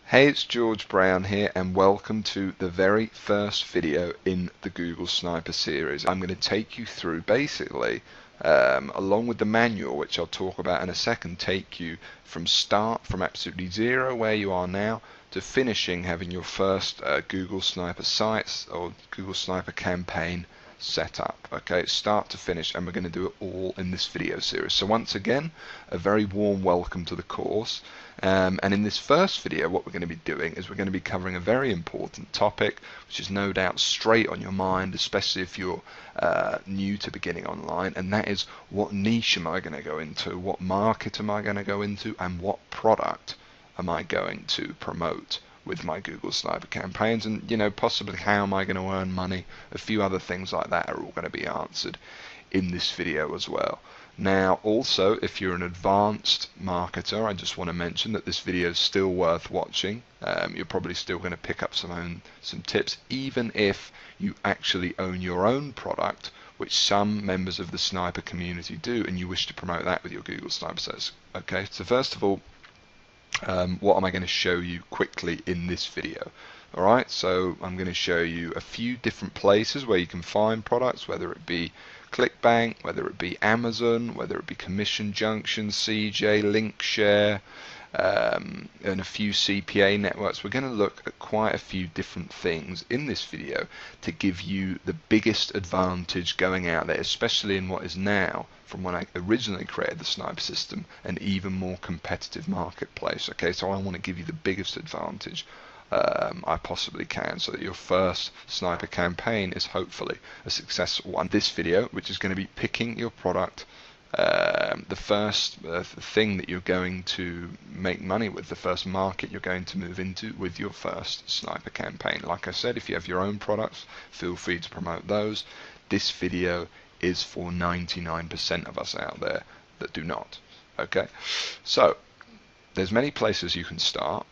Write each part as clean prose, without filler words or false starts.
Hey, it's George Brown here, and welcome to the very first video in the Google Sniper series. I'm going to take you through basically, along with the manual, which I'll talk about in a second, take you from absolutely zero where you are now to finishing having your first Google Sniper sites or Google Sniper campaign set up. Okay, start to finish, and we're going to do it all in this video series. So once again, a very warm welcome to the course. And in this first video, what we're going to be doing is we're going to be covering a very important topic, which is no doubt straight on your mind, especially if you're new to beginning online, and that is, what niche am I going to go into, what market am I going to go into, and what product am I going to promote with my Google Sniper campaigns, and possibly how am I going to earn money. A few other things like that are all going to be answered in this video as well. Now also, if you're an advanced marketer, I just want to mention that this video is still worth watching. You're probably still going to pick up some tips, even if you actually own your own product, which some members of the Sniper community do, and you wish to promote that with your Google Sniper sites. Okay, so first of all, what am I going to show you quickly in this video? Alright, so I'm going to show you a few different places where you can find products, whether it be ClickBank, whether it be Amazon, whether it be Commission, Junction, CJ, Linkshare, and a few Cpa networks. We're going to look at quite a few different things in this video to give you the biggest advantage going out there, especially in what is now, from when I originally created the Sniper system, an even more competitive marketplace. Okay, so I want to give you the biggest advantage I possibly can, so that your first Sniper campaign is hopefully a successful one. This video, which is going to be picking your product, the first thing that you're going to make money with, the first market you're going to move into with your first Sniper campaign. Like I said, if you have your own products, feel free to promote those. This video is for 99% of us out there that do not. Okay, so there's many places you can start.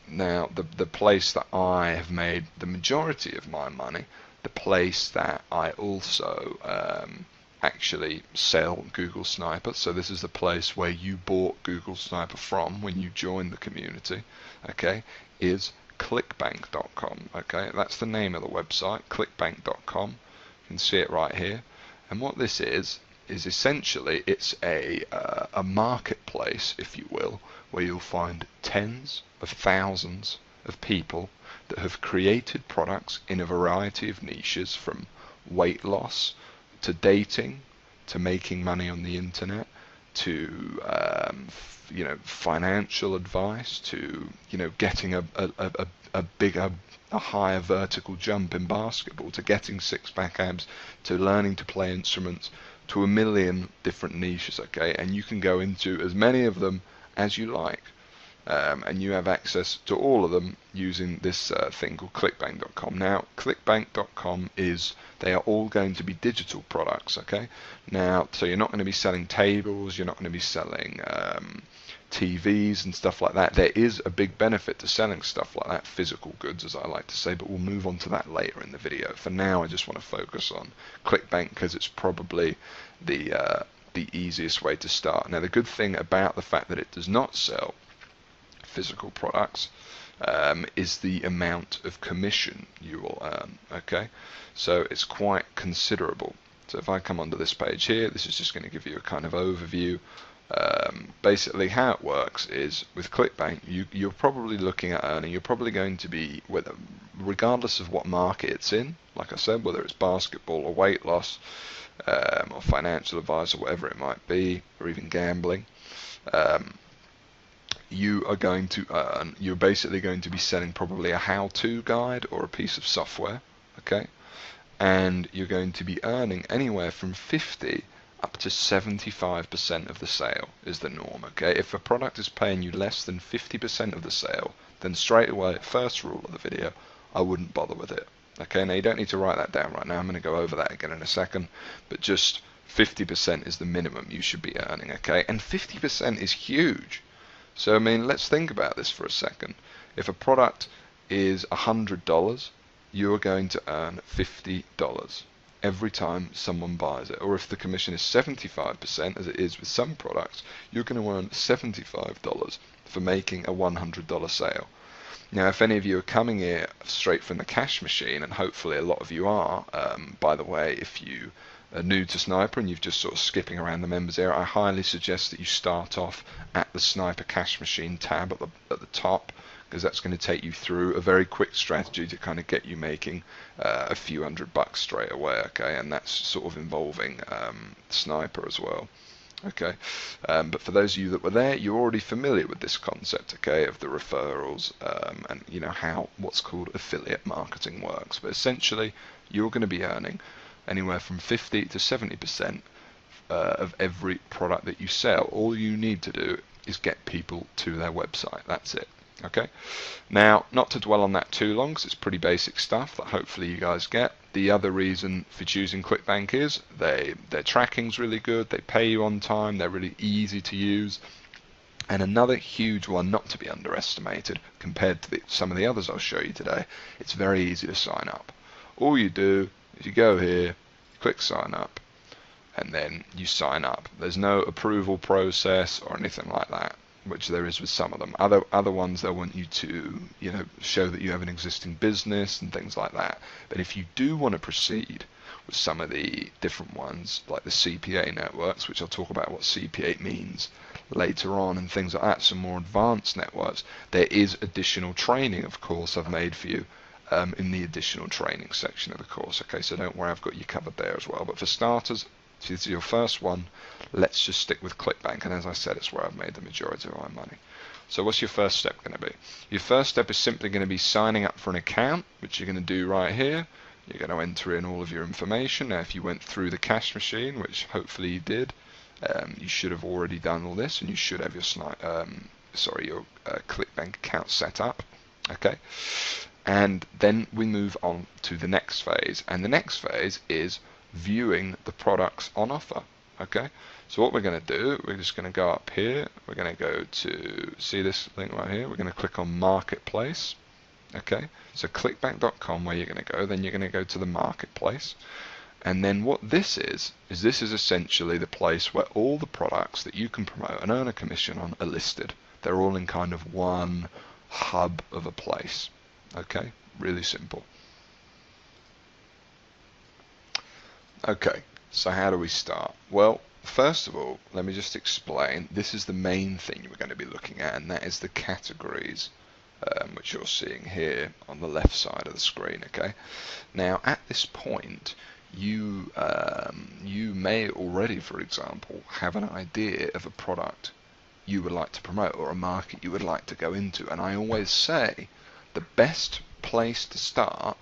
Now the place that I have made the majority of my money, the place that I also actually sell Google Sniper, so this is the place where you bought Google Sniper from when you joined the community, okay, is clickbank.com. Okay, that's the name of the website, clickbank.com. You can see it right here. And what this is essentially, it's a marketplace, if you will, where you'll find tens of thousands of people that have created products in a variety of niches, from weight loss to dating to making money on the internet to financial advice to getting a higher vertical jump in basketball, to getting six-pack abs, to learning to play instruments, to a million different niches. Okay, and you can go into as many of them as you like, and you have access to all of them using this thing called clickbank.com. Now clickbank.com they are all going to be digital products. Okay, now so you're not going to be selling tables, you're not going to be selling TVs and stuff like that. There is a big benefit to selling stuff like that, physical goods as I like to say, but we'll move on to that later in the video. For now I just want to focus on ClickBank because it's probably the easiest way to start. Now the good thing about the fact that it does not sell physical products is the amount of commission you will earn. Okay, so it's quite considerable. So if I come onto this page here, this is just going to give you a kind of overview. Basically how it works is, with ClickBank you're probably looking at earning, you're probably going to be, regardless of what market it's in, like I said, whether it's basketball or weight loss or financial advice or whatever it might be, or even gambling, you're basically going to be selling probably a how-to guide or a piece of software. Okay, and you're going to be earning anywhere from 50 up to 75% of the sale is the norm. Okay, if a product is paying you less than 50% of the sale, then straight away, first rule of the video, I wouldn't bother with it. Okay, now you don't need to write that down right now, I'm going to go over that again in a second, but just 50% is the minimum you should be earning. Okay, and 50% is huge. So I mean, let's think about this for a second. If a product is $100, you're going to earn $50. every time someone buys it. Or if the commission is 75%, as it is with some products, you're going to earn $75 for making a $100 sale. Now, if any of you are coming here straight from the cash machine, and hopefully a lot of you are, by the way, if you are new to Sniper and you've just sort of skipping around the members area, I highly suggest that you start off at the Sniper cash machine tab at the top, because that's going to take you through a very quick strategy to kind of get you making a few $100 straight away, okay? And that's sort of involving Sniper as well. Okay, but for those of you that were there, you're already familiar with this concept, okay, of the referrals and you know how what's called affiliate marketing works. But essentially, you're going to be earning anywhere from 50 to 70% of every product that you sell. All you need to do is get people to their website. That's it. Okay, now not to dwell on that too long, because it's pretty basic stuff that hopefully you guys get. The other reason for choosing ClickBank is their tracking's really good, they pay you on time, they're really easy to use. And another huge one not to be underestimated compared to some of the others I'll show you today, it's very easy to sign up. All you do is you go here, click sign up, and then you sign up. There's no approval process or anything like that, which there is with some of them. Other ones, they'll want you to, you know, show that you have an existing business and things like that. But if you do want to proceed with some of the different ones, like the Cpa networks, which I'll talk about what Cpa means later on, and things like that, some more advanced networks, there is additional training, of course, I've made for you in the additional training section of the course. Okay, so don't worry, I've got you covered there as well. But for starters, if this is your first one, let's just stick with ClickBank, and as I said, it's where I've made the majority of my money. So what's your first step going to be? Your first step is simply going to be signing up for an account, which you're going to do right here. You're going to enter in all of your information. Now, if you went through the cash machine, which hopefully you did, you should have already done all this, and you should have your ClickBank account set up. Okay, and then we move on to the next phase, and the next phase is viewing the products on offer. Okay, so what we're going to do, we're just going to go up here, we're going to go to, see this link right here, we're going to click on Marketplace. Okay, so clickbank.com where you're going to go, then you're going to go to the Marketplace, and then what this is this is essentially the place where all the products that you can promote and earn a commission on are listed. They're all in kind of one hub of a place. Okay, really simple. Okay, so how do we start? Well, first of all, let me just explain. This is the main thing we're going to be looking at, and that is the categories, which you're seeing here on the left side of the screen. Okay, now at this point, you may already, for example, have an idea of a product you would like to promote or a market you would like to go into. And I always say the best place to start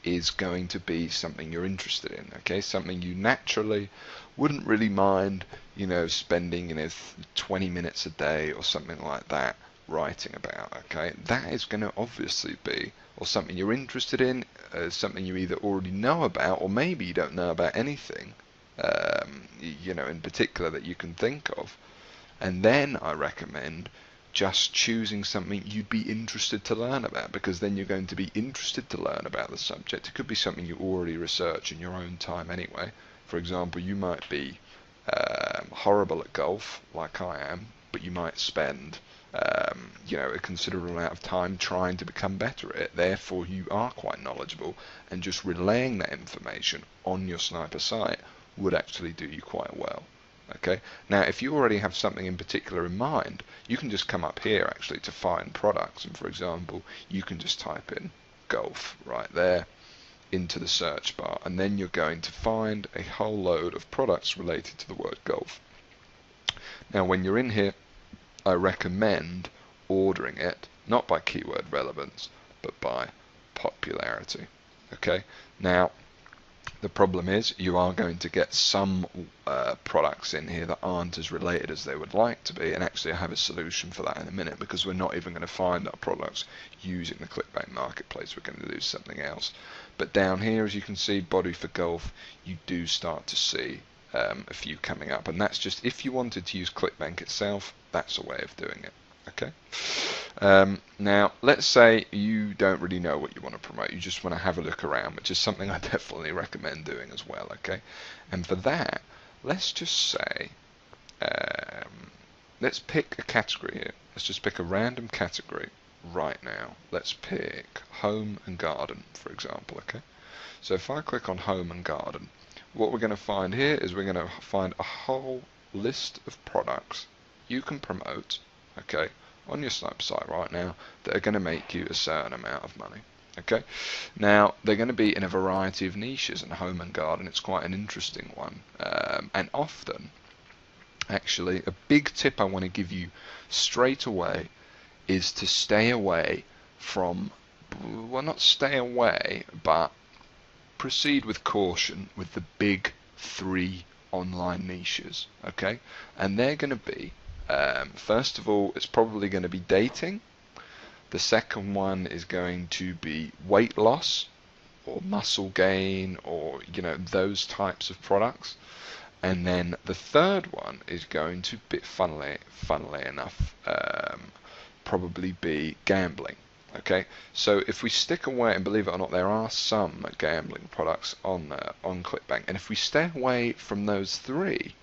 is going to be something you're interested in, okay? Something you naturally wouldn't really mind, you know, spending, you know, 20 minutes a day or something like that writing about, okay? That is going to obviously be, or something you're interested in, something you either already know about, or maybe you don't know about anything, you know, in particular that you can think of. And then I recommend just choosing something you'd be interested to learn about, because then you're going to be interested to learn about the subject. It could be something you already research in your own time anyway. For example, you might be horrible at golf, like I am, but you might spend you know, a considerable amount of time trying to become better at it. Therefore, you are quite knowledgeable, and just relaying that information on your Sniper site would actually do you quite well. Okay, now if you already have something in particular in mind, you can just come up here actually to find products, and for example, you can just type in golf right there into the search bar, and then you're going to find a whole load of products related to the word golf. Now when you're in here, I recommend ordering it not by keyword relevance but by popularity. Okay, now the problem is you are going to get some products in here that aren't as related as they would like to be, and actually I have a solution for that in a minute, because we're not even going to find our products using the ClickBank Marketplace. We're going to do something else. But down here, as you can see, body for golf, you do start to see a few coming up, and that's just, if you wanted to use ClickBank itself, that's a way of doing it. Okay. Now, let's say you don't really know what you want to promote. You just want to have a look around, which is something I definitely recommend doing as well. Okay. And for that, let's just say, let's pick a category here. Let's just pick a random category right now. Let's pick home and garden, for example. Okay. So if I click on home and garden, what we're going to find here is we're going to find a whole list of products you can promote, okay, on your sniper site right now that are going to make you a certain amount of money. Okay, now they're going to be in a variety of niches, and home and garden, it's quite an interesting one, and often, actually, a big tip I want to give you straight away is to stay away from, well, not stay away, but proceed with caution with the big three online niches, okay? And they're going to be, first of all, it's probably going to be dating. The second one is going to be weight loss or muscle gain, or those types of products. And then the third one is going to be, funnily enough, probably be gambling. Okay, so if we stick away, and believe it or not, there are some gambling products on ClickBank, and if we stay away from those three,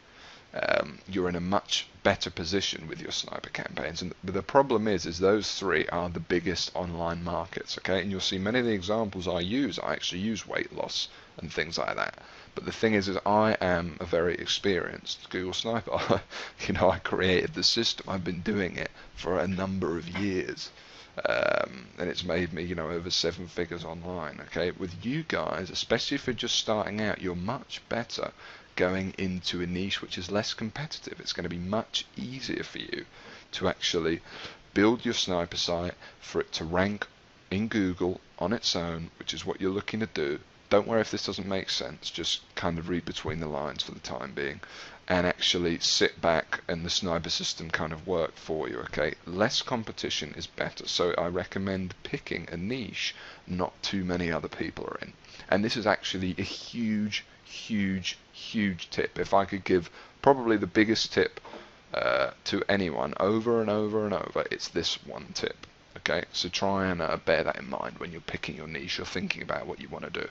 you're in a much better position with your sniper campaigns. And the problem is those three are the biggest online markets. Okay, and you'll see many of the examples I actually use weight loss and things like that. But the thing is I am a very experienced Google sniper. I created the system. I've been doing it for a number of years. And it's made me, over 7 figures online. Okay, with you guys, especially if you're just starting out, you're much better going into a niche which is less competitive. It's going to be much easier for you to actually build your sniper site, for it to rank in Google on its own, which is what you're looking to do. Don't worry if this doesn't make sense, just kind of read between the lines for the time being, and actually sit back and the sniper system kind of work for you. Okay, less competition is better, so I recommend picking a niche not too many other people are in. And this is actually a huge tip. If I could give probably the biggest tip to anyone over and over and over, it's this one tip. Okay, so try and bear that in mind when you're picking your niche or thinking about what you want to do.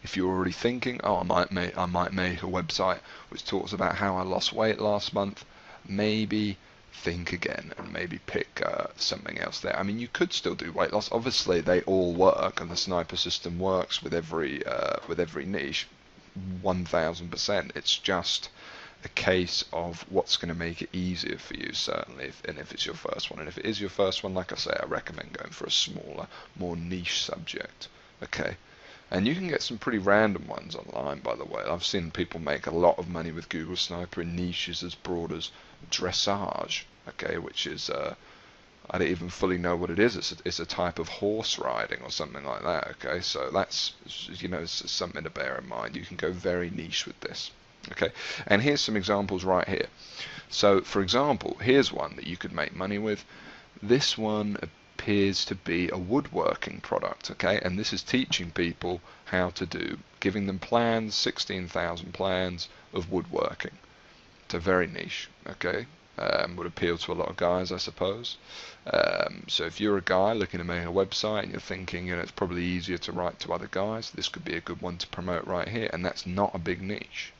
If you're already thinking, oh, I might make a website which talks about how I lost weight last month, maybe think again and maybe pick something else there. I mean, you could still do weight loss. Obviously, they all work, and the sniper system works with every niche, 1000%. It's just a case of what's going to make it easier for you, certainly, if it's your first one. And if it is your first one, like I say, I recommend going for a smaller, more niche subject. Okay. And you can get some pretty random ones online, by the way. I've seen people make a lot of money with Google Sniper in niches as broad as dressage, okay, which is, I don't even fully know what it is. It's a type of horse riding or something like that, okay? So that's, it's something to bear in mind. You can go very niche with this, okay? And here's some examples right here. So, for example, here's one that you could make money with. This one appears to be a woodworking product, okay, and this is teaching people how to do, giving them plans, 16,000 plans of woodworking. It's a very niche, okay, would appeal to a lot of guys, I suppose. So if you're a guy looking to make a website and you're thinking, it's probably easier to write to other guys, this could be a good one to promote right here. And that's not a big niche,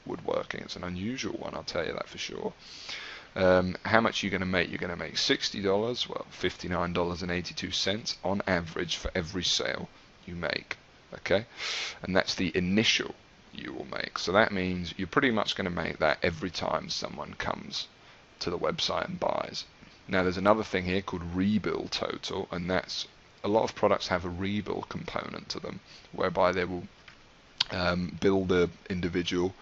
woodworking. It's an unusual one, I'll tell you that for sure. How much are you going to make? You're going to make $60, well, $59.82 on average for every sale you make, okay? And that's the initial you will make. So that means you're pretty much going to make that every time someone comes to the website and buys. Now there's another thing here called rebill total, and that's, a lot of products have a rebill component to them, whereby they will bill the individual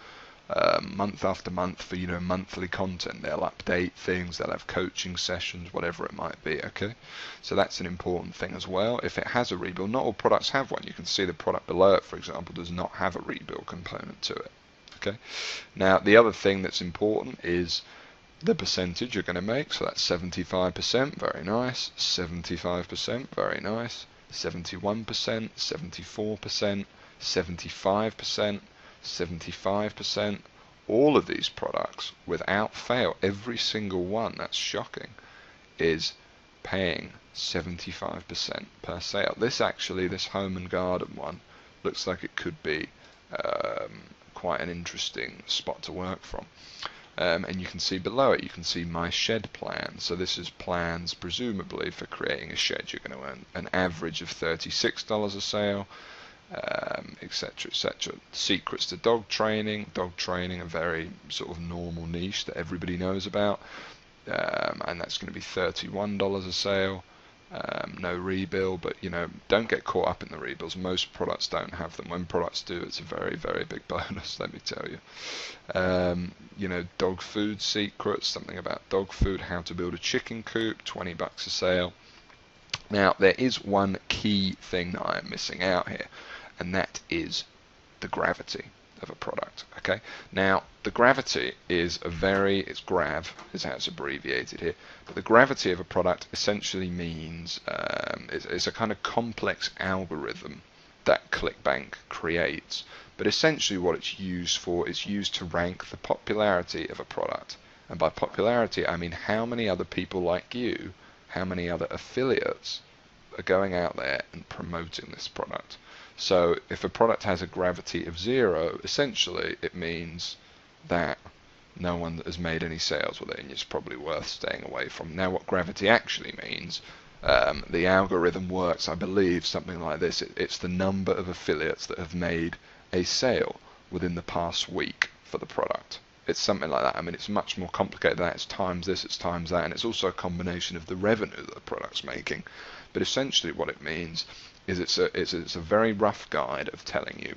month after month for monthly content. They'll update things, they'll have coaching sessions, whatever it might be, okay? So that's an important thing as well. If it has a rebill, not all products have one. You can see the product below it, for example, does not have a rebill component to it, okay? Now the other thing that's important is the percentage you're going to make. So that's 75%, very nice, 75%, very nice, 71%, 74%, 75%, 75%, all of these products without fail, every single one. That's shocking. is paying 75% per sale. This home and garden one looks like it could be quite an interesting spot to work from. And you can see below it, you can see my shed plan. So this is plans presumably for creating a shed. You're going to earn an average of $36 a sale, etc., etc. Secrets to dog training, a very sort of normal niche that everybody knows about, and that's going to be $31 a sale. No rebill, but don't get caught up in the rebills. Most products don't have them. When products do, it's a very, very big bonus, let me tell you. Dog food secrets, something about dog food, how to build a chicken coop, $20 a sale. Now, there is one key thing that I am missing out here, and that is the gravity of a product. Okay, now the gravity is it's GRAV is how it's abbreviated here, but the gravity of a product essentially means it's a kind of complex algorithm that ClickBank creates, but essentially what it's used for is used to rank the popularity of a product. And by popularity I mean how many other people like you, how many other affiliates are going out there and promoting this product. So if a product has a gravity of 0, essentially it means that no one has made any sales with it, and it's probably worth staying away from. Now what gravity actually means, the algorithm works, I believe, something like this. It's the number of affiliates that have made a sale within the past week for the product. It's something like that. I mean, it's much more complicated than that. It's times this, it's times that, and it's also a combination of the revenue that the product's making. But essentially what it means is it's a very rough guide of telling you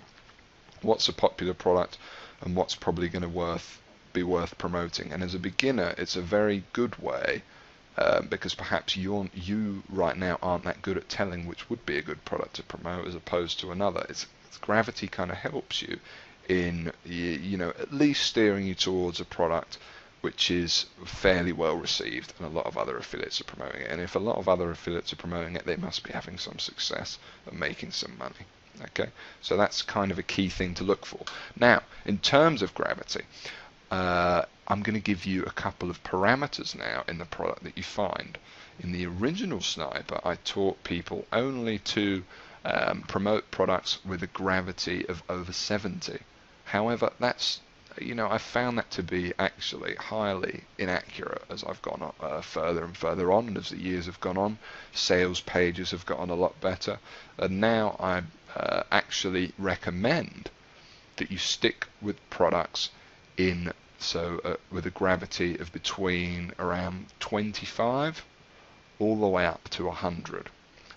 what's a popular product and what's probably going to be worth promoting. And as a beginner, it's a very good way, because perhaps you right now aren't that good at telling which would be a good product to promote as opposed to another. It's gravity kind of helps you in at least steering you towards a product which is fairly well received and a lot of other affiliates are promoting it. And if a lot of other affiliates are promoting it, they must be having some success and making some money. Okay, so that's kind of a key thing to look for. Now, in terms of gravity, I'm going to give you a couple of parameters now in the product that you find. In the original Sniper, I taught people only to promote products with a gravity of over 70. However, I found that to be actually highly inaccurate as I've gone further and further on, and as the years have gone on, sales pages have gotten a lot better, and now I actually recommend that you stick with products with a gravity of between around 25 all the way up to 100,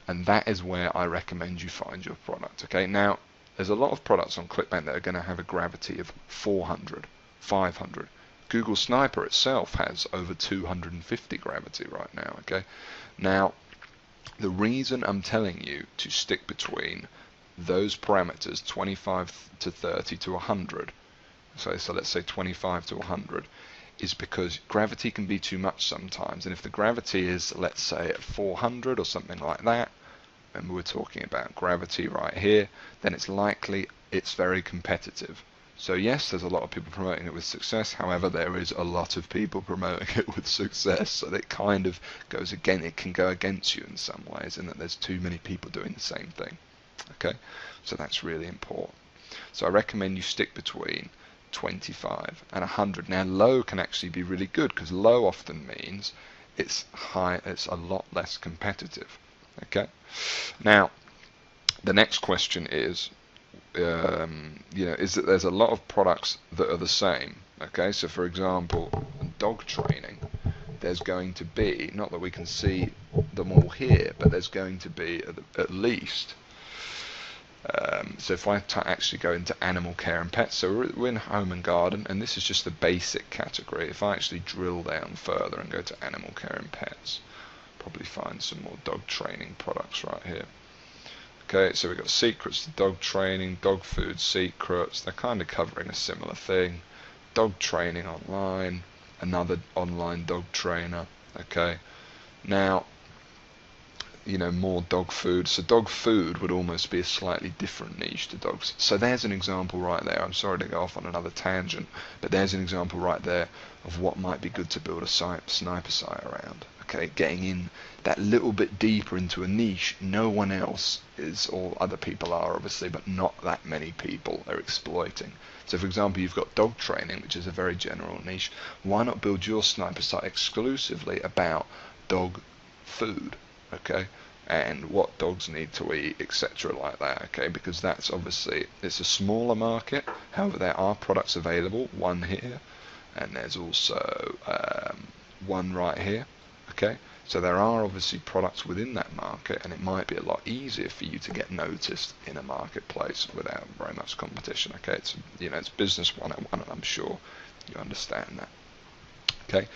and that is where I recommend you find your product. Okay, now there's a lot of products on ClickBank that are going to have a gravity of 400, 500. Google Sniper itself has over 250 gravity right now. Okay, now the reason I'm telling you to stick between those parameters, 25 to 30 to 100, so let's say 25 to 100, is because gravity can be too much sometimes. And if the gravity is, let's say, at 400 or something like that, and we're talking about gravity right here, then it's likely it's very competitive. So yes, there's a lot of people promoting it with success. However, there is a lot of people promoting it with success, so that it kind of goes again. It can go against you in some ways, in that there's too many people doing the same thing. Okay, so that's really important. So I recommend you stick between 25 and 100. Now, low can actually be really good, because low often means it's a lot less competitive. Okay, now the next question is, is that there's a lot of products that are the same. Okay, so for example, dog training, there's going to be, not that we can see them all here, but there's going to be at least, so if I actually go into animal care and pets, so we're in home and garden, and this is just the basic category. If I actually drill down further and go to animal care and pets, probably find some more dog training products right here. Okay, so we've got secrets to dog training, dog food secrets, they're kind of covering a similar thing. Dog training online, another online dog trainer. Okay, now, more dog food. So dog food would almost be a slightly different niche to dogs. So there's an example right there. I'm sorry to go off on another tangent, but there's an example right there of what might be good to build a sniper site around. okay, getting in that little bit deeper into a niche no one else is, or other people are obviously, but not that many people are exploiting. So for example, you've got dog training, which is a very general niche. Why not build your sniper site exclusively about dog food, okay, and what dogs need to eat, etc., like that, okay, because that's obviously, it's a smaller market. However, there are products available, one here, and there's also one right here, okay. So there are obviously products within that market, and it might be a lot easier for you to get noticed in a marketplace without very much competition, okay. It's, you know, it's business 101, and I'm sure you understand that, okay.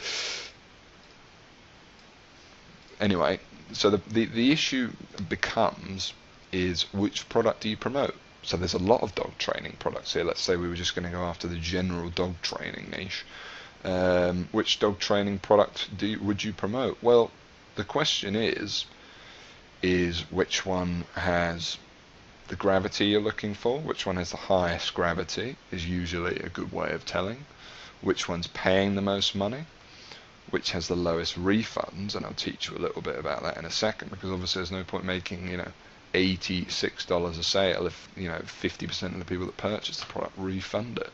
Anyway, so the issue becomes is which product do you promote? So there's a lot of dog training products here. Let's say we were just going to go after the general dog training niche. Which dog training product would you promote? Well, the question is which one has the gravity you're looking for? Which one has the highest gravity is usually a good way of telling. Which one's paying the most money? Which has the lowest refunds? And I'll teach you a little bit about that in a second, because obviously there's no point making, you know, $86 a sale if, you know, 50% of the people that purchase the product refund it,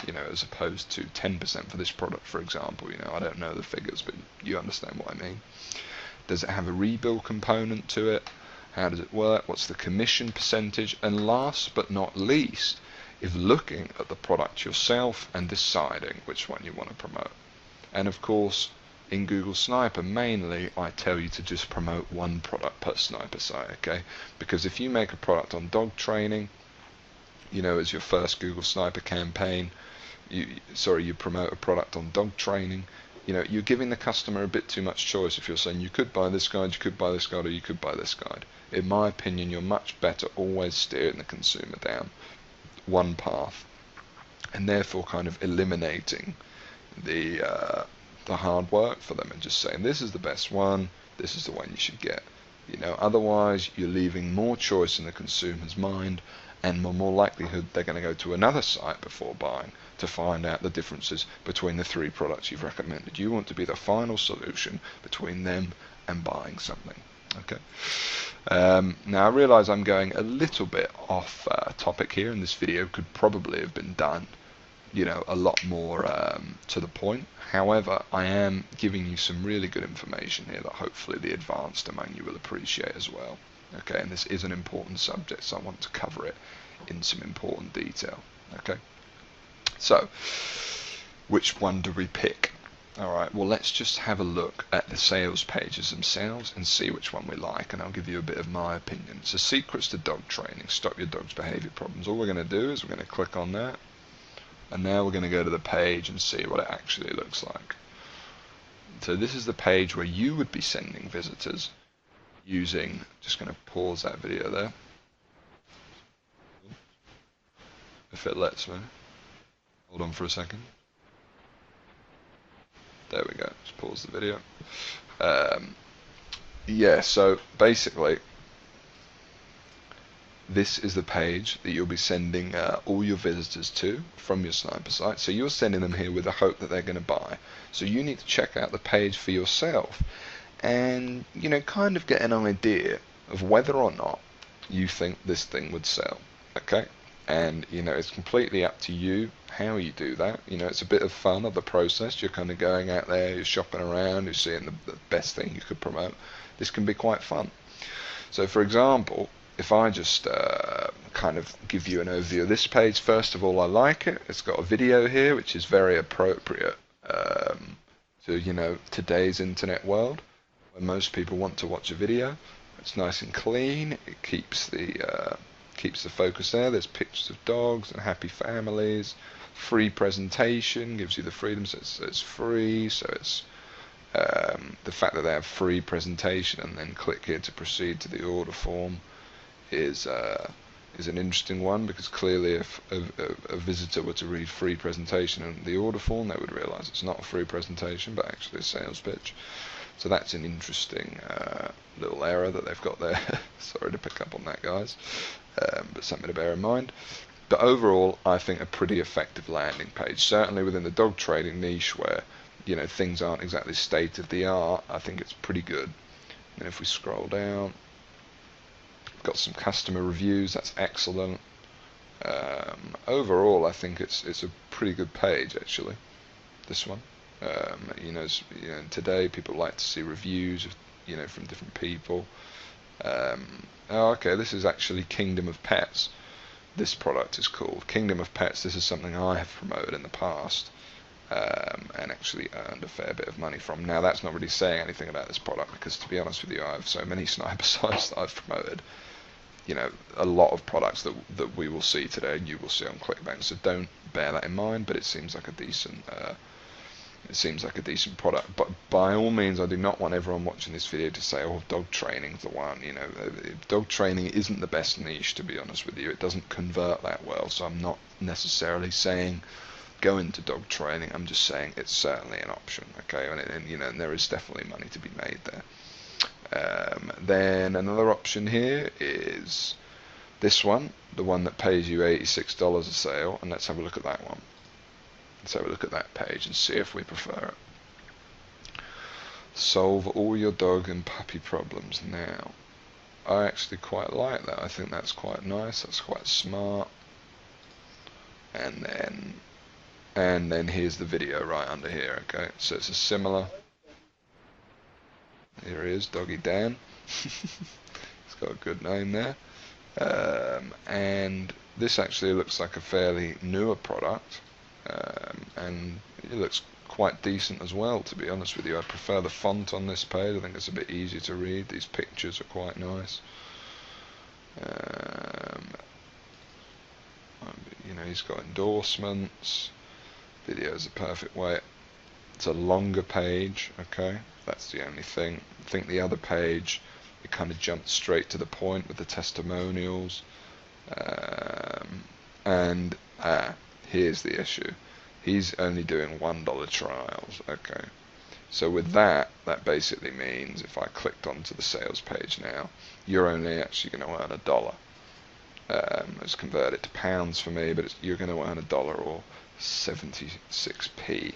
you know, as opposed to 10% for this product, for example. You know, I don't know the figures, but you understand what I mean. Does it have a rebill component to it? How does it work? What's the commission percentage? And last but not least, is looking at the product yourself and deciding which one you want to promote. And of course, in Google Sniper mainly, I tell you to just promote one product per sniper site, okay? Because if you make a product on dog training, you know, as your first Google Sniper campaign, you promote a product on dog training, you know, you're giving the customer a bit too much choice if you're saying you could buy this guide, you could buy this guide, or you could buy this guide. In my opinion, you're much better always steering the consumer down one path, and therefore kind of eliminating the hard work for them and just saying this is the best one, this is the one you should get. You know, otherwise you're leaving more choice in the consumer's mind, and more likelihood they're going to go to another site before buying to find out the differences between the three products you've recommended. You want to be the final solution between them and buying something. Okay. Now I realize I'm going a little bit off topic here, and this video could probably have been done, you know, a lot more to the point. However, I am giving you some really good information here that hopefully the advanced among you will appreciate as well. Okay, and this is an important subject, so I want to cover it in some important detail. Okay, so which one do we pick? Alright, well, let's just have a look at the sales pages themselves and see which one we like, and I'll give you a bit of my opinion. So secrets to dog training, stop your dog's behavior problems. All we're going to do is we're going to click on that, and now we're going to go to the page and see what it actually looks like. So this is the page where you would be sending visitors using, just going to pause that video there, if it lets me. Hold on for a second. There we go, just pause the video. Yeah, so basically this is the page that you'll be sending all your visitors to from your sniper site. So you're sending them here with the hope that they're going to buy. So you need to check out the page for yourself and, you know, kind of get an idea of whether or not you think this thing would sell. Okay, and you know, it's completely up to you how you do that. You know, it's a bit of fun of the process. You're kind of going out there, you're shopping around, you're seeing the best thing you could promote. This can be quite fun. So for example, if I just kind of give you an overview of this page, first of all, I like it. It's got a video here, which is very appropriate to, you know, today's internet world, where most people want to watch a video. It's nice and clean. It keeps the focus there. There's pictures of dogs and happy families. Free presentation gives you the freedom, so it's free. So it's the fact that they have free presentation and then click here to proceed to the order form is an interesting one, because clearly if a visitor were to read free presentation and the order form, they would realize it's not a free presentation but actually a sales pitch. So that's an interesting little error that they've got there. Sorry to pick up on that, guys, but something to bear in mind. But overall, I think a pretty effective landing page, certainly within the dog trading niche, where things aren't exactly state of the art, I think it's pretty good. And if we scroll down, we've got some customer reviews. That's excellent. Overall, I think it's a pretty good page actually. This one, today people like to see reviews of, from different people. Oh, okay, this is actually Kingdom of Pets. This product is called Kingdom of Pets. This is something I have promoted in the past, and actually earned a fair bit of money from. Now that's not really saying anything about this product, because to be honest with you, I have so many sniper sites that I've promoted. A lot of products that we will see today and you will see on ClickBank, so don't bear that in mind, but it seems like a decent product. But by all means, I do not want everyone watching this video to say, oh, dog training's the one. Dog training isn't the best niche, to be honest with you. It doesn't convert that well, so I'm not necessarily saying go into dog training. I'm just saying it's certainly an option, okay? And there is definitely money to be made there. Then another option here is this one, the one that pays you $86 a sale, and let's have a look at that one. Let's have a look at that page and see if we prefer it. Solve all your dog and puppy problems now. I actually quite like that. I think that's quite nice. That's quite smart. And then here's the video right under here. Okay, so it's a similar. Here he is, Doggy Dan. He's got a good name there. And this actually looks like a fairly newer product, and it looks quite decent as well, to be honest with you. I prefer the font on this page. I think it's a bit easier to read. These pictures are quite nice. He's got endorsements. Video is a perfect way. It's a longer page, okay? That's the only thing. I think the other page, it kind of jumped straight to the point with the testimonials. Here's the issue. He's only doing $1 trials, okay? So with that basically means if I clicked onto the sales page now, you're only actually going to earn $1. Let's convert it to pounds for me, but you're going to earn $1 or 76p.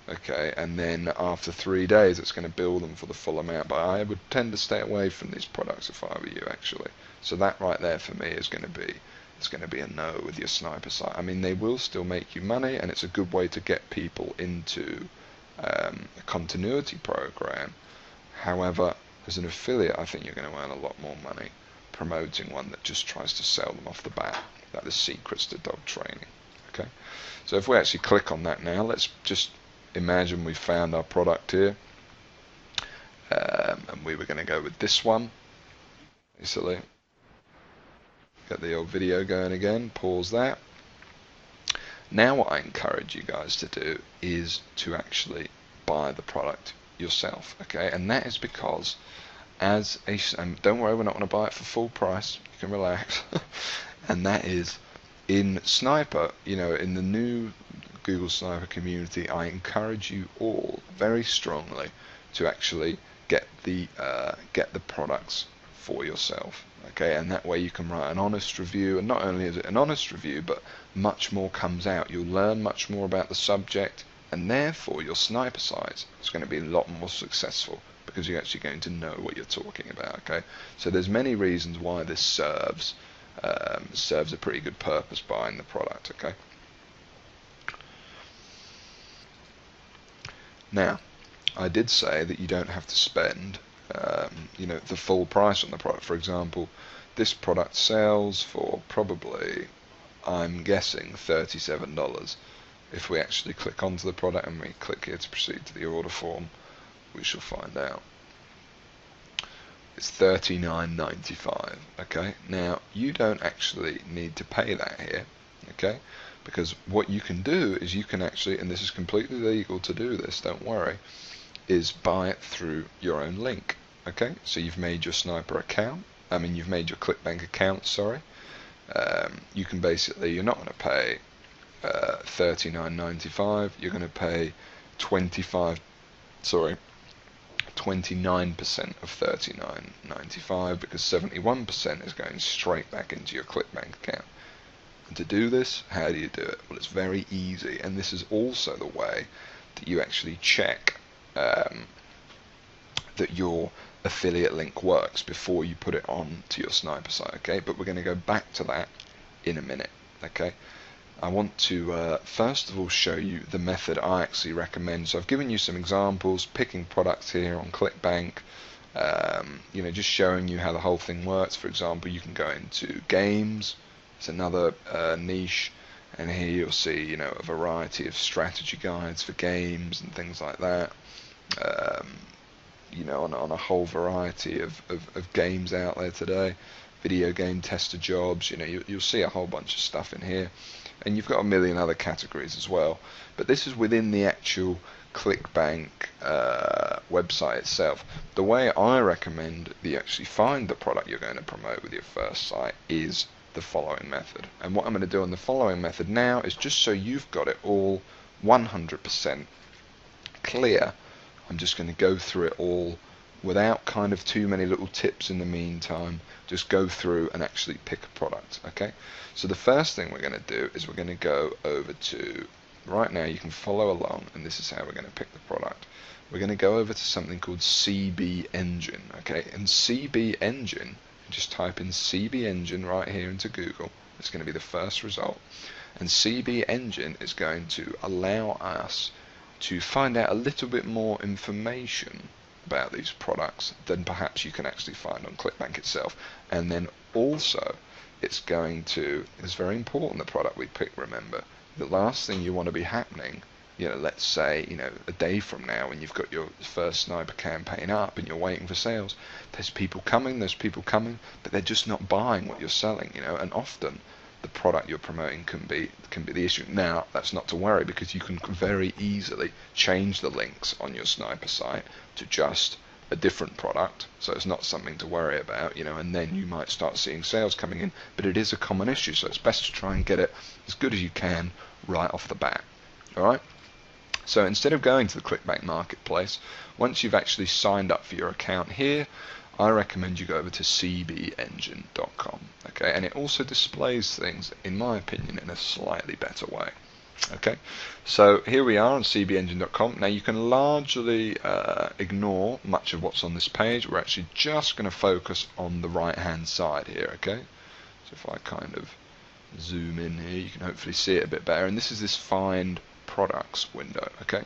Okay, and then after 3 days it's going to bill them for the full amount, but I would tend to stay away from these products if I were you, actually. So that right there for me is going to be a no with your sniper site. I mean, they will still make you money, and it's a good way to get people into a continuity program. However, as an affiliate, I think you're going to earn a lot more money promoting one that just tries to sell them off the bat. That is secrets to dog training. Okay, so if we actually click on that now, let's just imagine we found our product here, and we were going to go with this one. Basically, get the old video going again, pause that. Now what I encourage you guys to do is to actually buy the product yourself, okay? And that is because and don't worry, we're not going to buy it for full price, you can relax. And that is, in Sniper, in the new Google Sniper community, I encourage you all very strongly to actually get the products for yourself, okay? And that way you can write an honest review, and not only is it an honest review, but much more comes out. You'll learn much more about the subject, and therefore your sniper site is going to be a lot more successful because you're actually going to know what you're talking about, okay? So there's many reasons why this serves a pretty good purpose buying the product, okay? Now, I did say that you don't have to spend the full price on the product. For example, this product sells for probably, I'm guessing, $37. If we actually click onto the product and we click here to proceed to the order form, we shall find out. It's $39.95, okay? Now, you don't actually need to pay that here, okay? Because what you can do is you can actually, and this is completely legal to do this, don't worry, is buy it through your own link, okay? So you've made your Sniper account, you've made your ClickBank account, sorry. You can basically, you're not going to pay $39.95, you're going to pay 29% of $39.95, because 71% is going straight back into your ClickBank account. And to do this, how do you do it? Well, it's very easy, and this is also the way that you actually check that your affiliate link works before you put it on to your sniper site. Okay, but we're going to go back to that in a minute. Okay, I want to first of all show you the method I actually recommend. So I've given you some examples, picking products here on ClickBank, you know, just showing you how the whole thing works. For example, you can go into games, it's another niche, and here you'll see, you know, a variety of strategy guides for games and things like that. You know, on a whole variety of games out there today, video game tester jobs, you know, you'll see a whole bunch of stuff in here, and you've got a million other categories as well, but this is within the actual ClickBank website itself. The way I recommend that you actually find the product you're going to promote with your first site is the following method, and what I'm going to do on the following method now is, just so you've got it all 100% clear, I'm just going to go through it all without kind of too many little tips in the meantime. Just go through and actually pick a product. Okay, so the first thing we're going to do is we're going to go over to, right now you can follow along, and this is how we're going to pick the product. We're going to go over to something called CB Engine. Okay, and CB Engine, just type in CB Engine right here into Google. It's going to be the first result, and CB Engine is going to allow us to find out a little bit more information about these products than perhaps you can actually find on ClickBank itself. And then also it's very important, the product we pick, remember, the last thing you want to be happening, you know, let's say, you know, a day from now when you've got your first sniper campaign up and you're waiting for sales, there's people coming, but they're just not buying what you're selling, you know, and often the product you're promoting can be the issue. Now, that's not to worry, because you can very easily change the links on your sniper site to just a different product, so it's not something to worry about, you know, and then you might start seeing sales coming in, but it is a common issue, so it's best to try and get it as good as you can right off the bat. Alright, so instead of going to the ClickBank marketplace, once you've actually signed up for your account here, I recommend you go over to cbengine.com. Okay, and it also displays things, in my opinion, in a slightly better way. Okay, so here we are on cbengine.com. Now you can largely ignore much of what's on this page. We're actually just going to focus on the right hand side here. Okay, so if I kind of zoom in here, you can hopefully see it a bit better, and this is this find products window. Okay,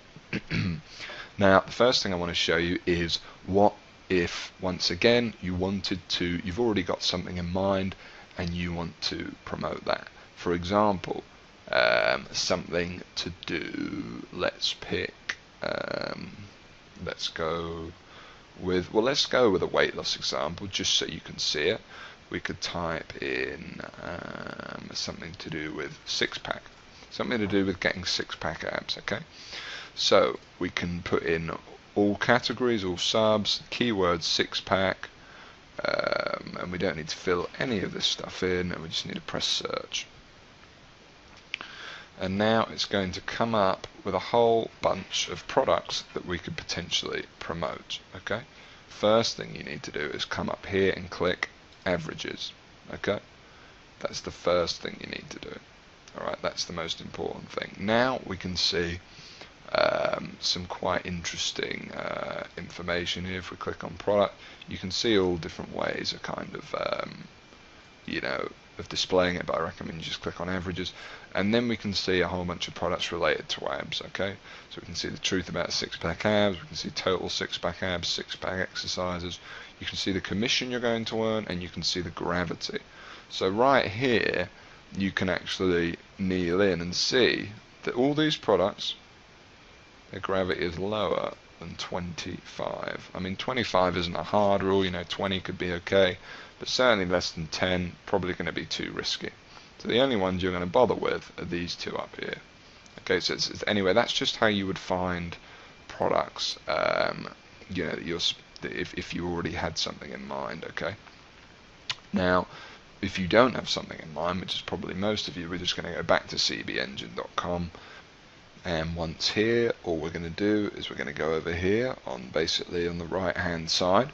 now the first thing I want to show you is what if, once again, you've already got something in mind and you want to promote that. For example, something to do, let's go with a weight loss example, just so you can see it. We could type in something to do with six-pack, something to do with getting six-pack abs. Okay, so we can put in all categories, all subs, keyword six-pack, and we don't need to fill any of this stuff in, and we just need to press search. And now it's going to come up with a whole bunch of products that we could potentially promote. Okay, first thing you need to do is come up here and click averages. Okay, that's the first thing you need to do. Alright, that's the most important thing. Now we can see some quite interesting information here. If we click on product, you can see all different ways of kind of you know, of displaying it, but I recommend you just click on averages, and then we can see a whole bunch of products related to abs. Okay, so we can see the truth about six-pack abs, we can see total six-pack abs, six-pack exercises, you can see the commission you're going to earn, and you can see the gravity. So right here you can actually kneel in and see that all these products, their gravity is lower than 25. I mean, 25 isn't a hard rule, you know, 20 could be okay, but certainly less than 10, probably going to be too risky. So the only ones you're going to bother with are these two up here. Okay, so anyway, that's just how you would find products, you know, if you already had something in mind. Okay, now if you don't have something in mind, which is probably most of you, we're just going to go back to cbengine.com. And once here, all we're going to do is we're going to go over here on basically on the right hand side,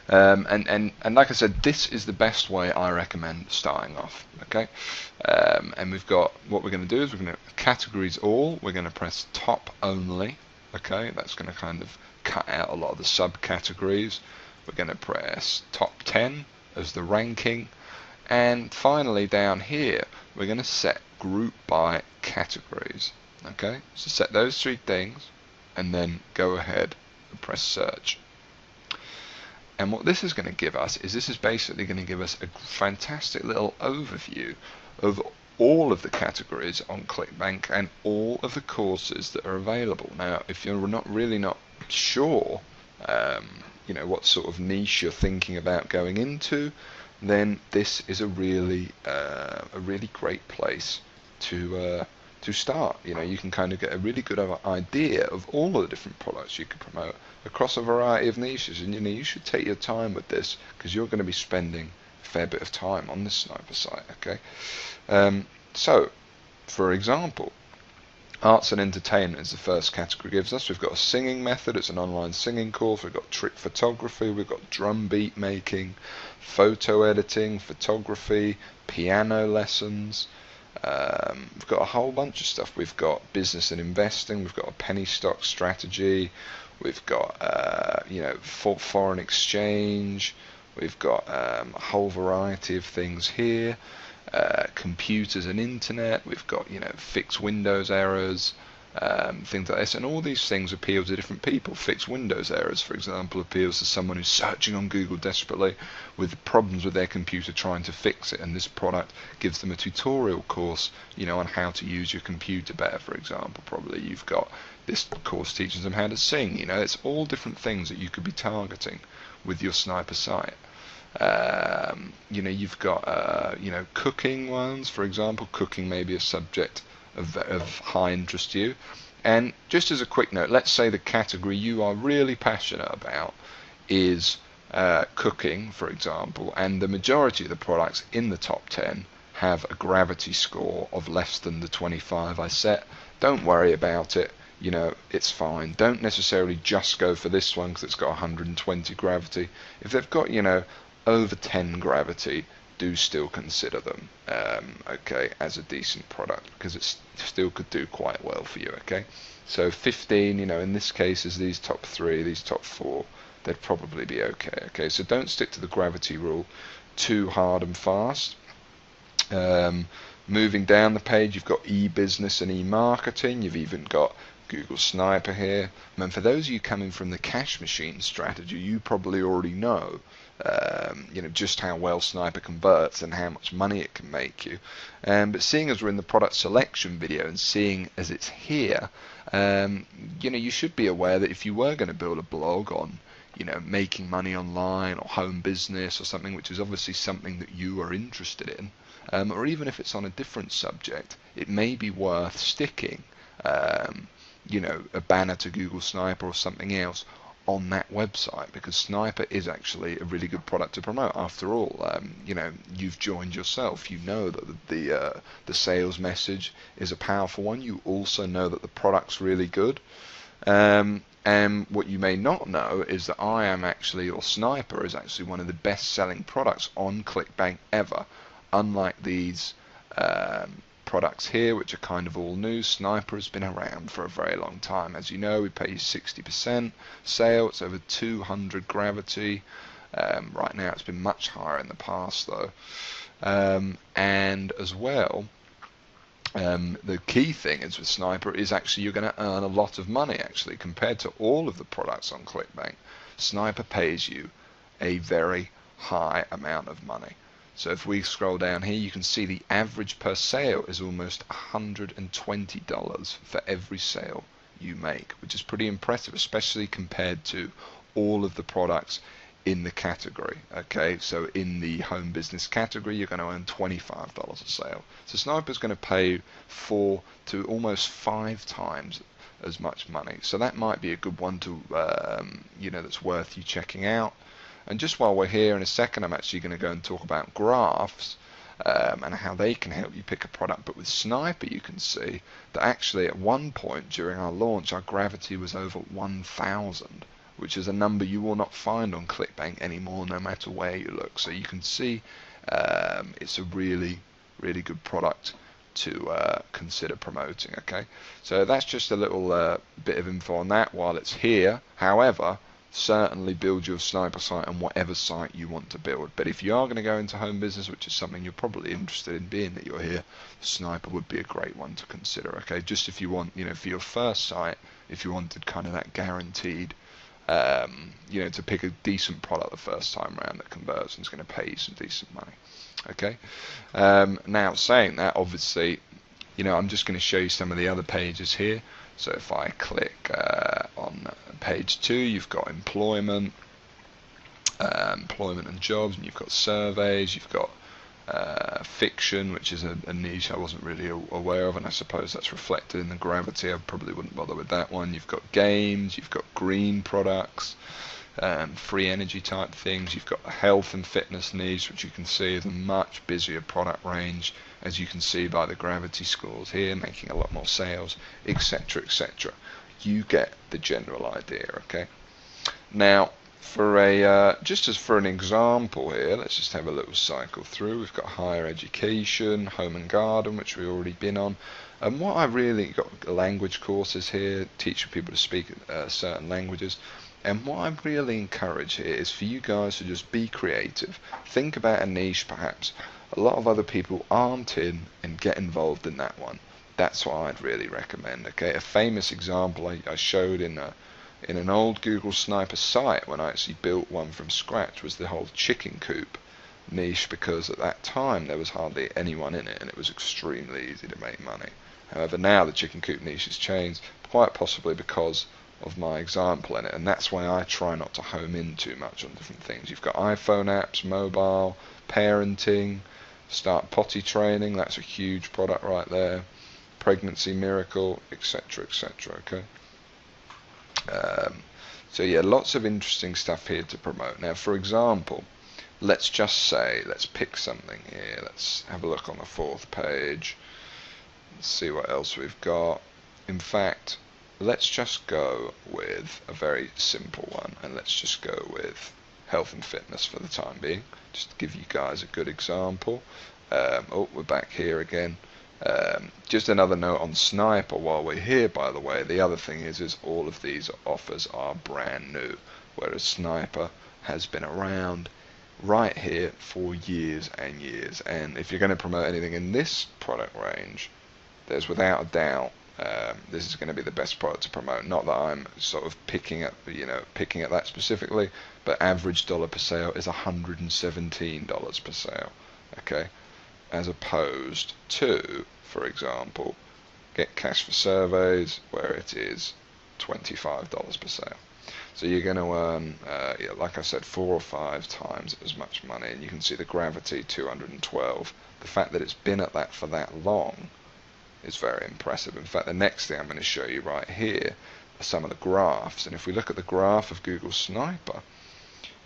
and like I said, this is the best way I recommend starting off. Okay, and we've got, what we're going to do is we're going to categories all, we're going to press top only, Okay, that's going to kind of cut out a lot of the subcategories. We're going to press top 10 as the ranking, and finally down here we're going to set group by categories. Okay, so set those three things and then go ahead and press search. And what this is going to give us is this is basically going to give us a fantastic little overview of all of the categories on ClickBank and all of the courses that are available. Now, if you're not sure, what sort of niche you're thinking about going into, then this is a really great place to start. You can kind of get a really good idea of all of the different products you can promote across a variety of niches, and you should take your time with this because you're going to be spending a fair bit of time on this sniper site. Okay, so for example, arts and entertainment is the first category gives us. We've got a singing method, it's an online singing course. We've got trick photography, we've got drum beat making, photo editing, photography, piano lessons. We've got a whole bunch of stuff. We've got business and investing, we've got a penny stock strategy, we've got foreign exchange, we've got a whole variety of things here. Computers and internet, we've got fixed Windows errors, things like this, and all these things appeal to different people. Fixed Windows errors, for example, appeals to someone who's searching on Google desperately with problems with their computer trying to fix it, and this product gives them a tutorial course on how to use your computer better. For example, probably you've got this course teaches them how to sing. It's all different things that you could be targeting with your sniper site. You've got cooking ones, for example. Cooking may be a subject of high interest to you. And just as a quick note, let's say the category you are really passionate about is cooking, for example, and the majority of the products in the top 10 have a gravity score of less than the 25 I set. Don't worry about it. It's fine. Don't necessarily just go for this one because it's got 120 gravity. If they've got over 10 gravity, do still consider them okay, as a decent product, because it still could do quite well for you. Okay, so 15, in this case, is these top 3, these top 4, they'd probably be okay. Okay, so don't stick to the gravity rule too hard and fast. Moving down the page, you've got e-business and e-marketing. You've even got Google Sniper here. And for those of you coming from the cash machine strategy, you probably already know just how well Sniper converts and how much money it can make you. But seeing as we're in the product selection video and seeing as it's here, you should be aware that if you were going to build a blog on making money online or home business or something, which is obviously something that you are interested in, or even if it's on a different subject, it may be worth sticking a banner to Google Sniper or something else on that website, because Sniper is actually a really good product to promote. After all, you've joined yourself. You know that the sales message is a powerful one. You also know that the product's really good. And what you may not know is that I am actually, or Sniper is actually, one of the best-selling products on ClickBank ever. Unlike these products here, which are kind of all new, Sniper has been around for a very long time. As you know, we pay you 60% sale. It's over 200 gravity. Right now, it's been much higher in the past, though. And as well, the key thing is with Sniper is actually you're going to earn a lot of money, actually, compared to all of the products on ClickBank. Sniper pays you a very high amount of money. So if we scroll down here, you can see the average per sale is almost $120 for every sale you make, which is pretty impressive, especially compared to all of the products in the category. Okay, so in the home business category, you're going to earn $25 a sale. So Sniper's going to pay you 4 to almost 5 times as much money. So that might be a good one to, that's worth you checking out. And just while we're here, in a second, I'm actually going to go and talk about graphs and how they can help you pick a product. But with Sniper, you can see that actually at one point during our launch, our gravity was over 1,000, which is a number you will not find on ClickBank anymore, no matter where you look. So you can see it's a really, really good product to consider promoting. Okay, so that's just a little bit of info on that while it's here. However, certainly build your sniper site on whatever site you want to build. But if you are going to go into home business, which is something you're probably interested in, being that you're here, sniper would be a great one to consider. Okay, just if you want, for your first site, if you wanted kind of that guaranteed, to pick a decent product the first time around that converts and is going to pay you some decent money. Okay, now saying that, obviously, I'm just going to show you some of the other pages here. So if I click on page 2, you've got employment and jobs, and you've got surveys, you've got fiction, which is a niche I wasn't really aware of, and I suppose that's reflected in the gravity. I probably wouldn't bother with that one. You've got games, you've got green products, free energy type things. You've got the health and fitness niche, which you can see is a much busier product range, as you can see by the gravity scores here, making a lot more sales, etc., etc. You get the general idea. Okay, now for for an example here, let's just have a little cycle through. We've got higher education, home and garden, which we've already been on, and what I really got language courses here, teaching people to speak certain languages. And what I really encourage here is for you guys to just be creative. Think about a niche perhaps a lot of other people aren't in, and get involved in that one. That's what I'd really recommend. Okay, a famous example I showed in an old Google Sniper site when I actually built one from scratch was the whole chicken coop niche, because at that time there was hardly anyone in it and it was extremely easy to make money. However, now the chicken coop niche has changed, quite possibly because of my example in it, and that's why I try not to home in too much on different things. You've got iPhone apps, mobile, parenting, start potty training, that's a huge product right there, pregnancy miracle, etc., etc. Okay, so yeah, lots of interesting stuff here to promote. Now, for example, let's pick something here. Let's have a look on the 4th page. Let's see what else we've got. In fact, let's just go with a very simple one, and let's just go with health and fitness for the time being, just to give you guys a good example. We're back here again. Just another note on Sniper while we're here, by the way. The other thing is all of these offers are brand new, whereas Sniper has been around right here for years and years. And if you're going to promote anything in this product range, there's without a doubt this is going to be the best product to promote. Not that I'm sort of picking at that specifically, but average dollar per sale is $117 per sale. Okay, as opposed to, for example, Get Cash for Surveys, where it is $25 per sale. So you're going to earn, like I said, 4 or 5 times as much money, and you can see the gravity 212. The fact that it's been at that for that long is very impressive. In fact, the next thing I'm going to show you right here are some of the graphs, and if we look at the graph of Google Sniper,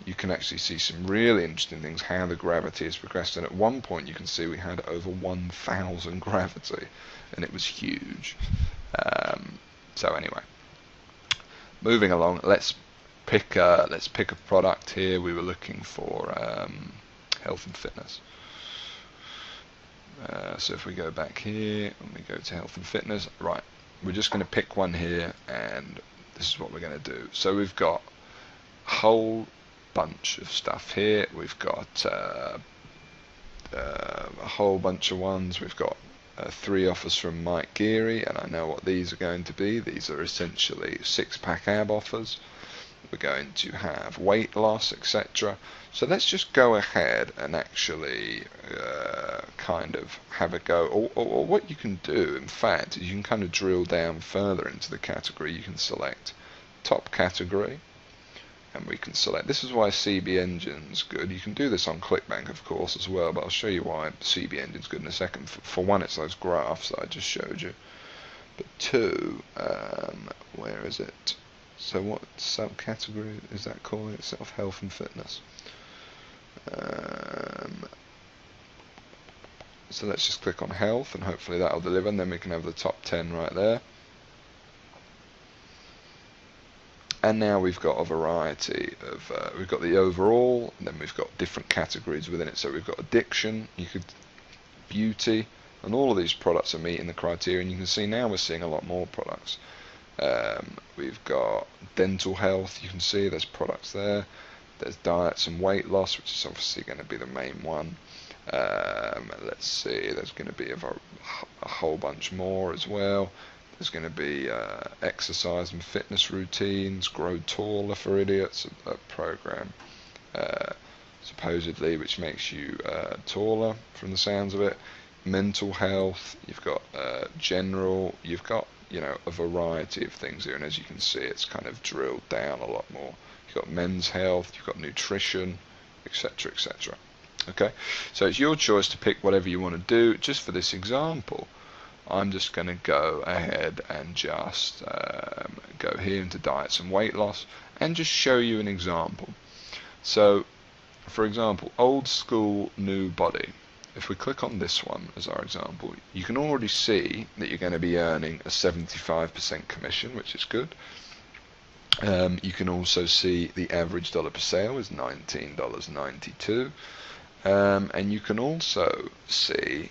you can actually see some really interesting things, how the gravity has progressed. And at one point you can see we had over 1,000 gravity, and it was huge. So anyway, moving along, let's pick a product here. We were looking for health and fitness. So if we go back here and we go to health and fitness, right, we're just going to pick one here, and this is what we're going to do. So we've got a whole bunch of stuff here. We've got a whole bunch of ones. We've got 3 offers from Mike Geary, and I know what these are going to be. These are essentially 6-pack ab offers. We're going to have weight loss, etc. So let's just go ahead and actually kind of have a go. Or what you can do, in fact, is you can kind of drill down further into the category. You can select top category, and we can select, this is why CB Engine's good. You can do this on ClickBank, of course, as well, but I'll show you why CB Engine's good in a second. For one, it's those graphs that I just showed you. But 2, where is it? So what subcategory is that calling itself? Health and fitness. So let's just click on health, and hopefully that'll deliver, and then we can have the top 10 right there. And now we've got a variety of, we've got the overall, and then we've got different categories within it. So we've got addiction, beauty, And all of these products are meeting the criteria, and you can see now we're seeing a lot more products. We've got dental health, you can see there's products there. There's diets and weight loss, which is obviously going to be the main one. Let's see, there's going to be a whole bunch more as well. There's going to be exercise and fitness routines, Grow Taller for Idiots, a program supposedly which makes you taller from the sounds of it. Mental health, you've got general, you've got a variety of things here, and as you can see it's kind of drilled down a lot more. You've got men's health, you've got nutrition, etc, etc. Okay, so it's your choice to pick whatever you want to do. Just for this example, I'm just going to go ahead and just go here into diets and weight loss and just show you an example. So for example, old school, new body. If we click on this one as our example, you can already see that you're going to be earning a 75% commission, which is good. You can also see the average dollar per sale is $19.92, and you can also see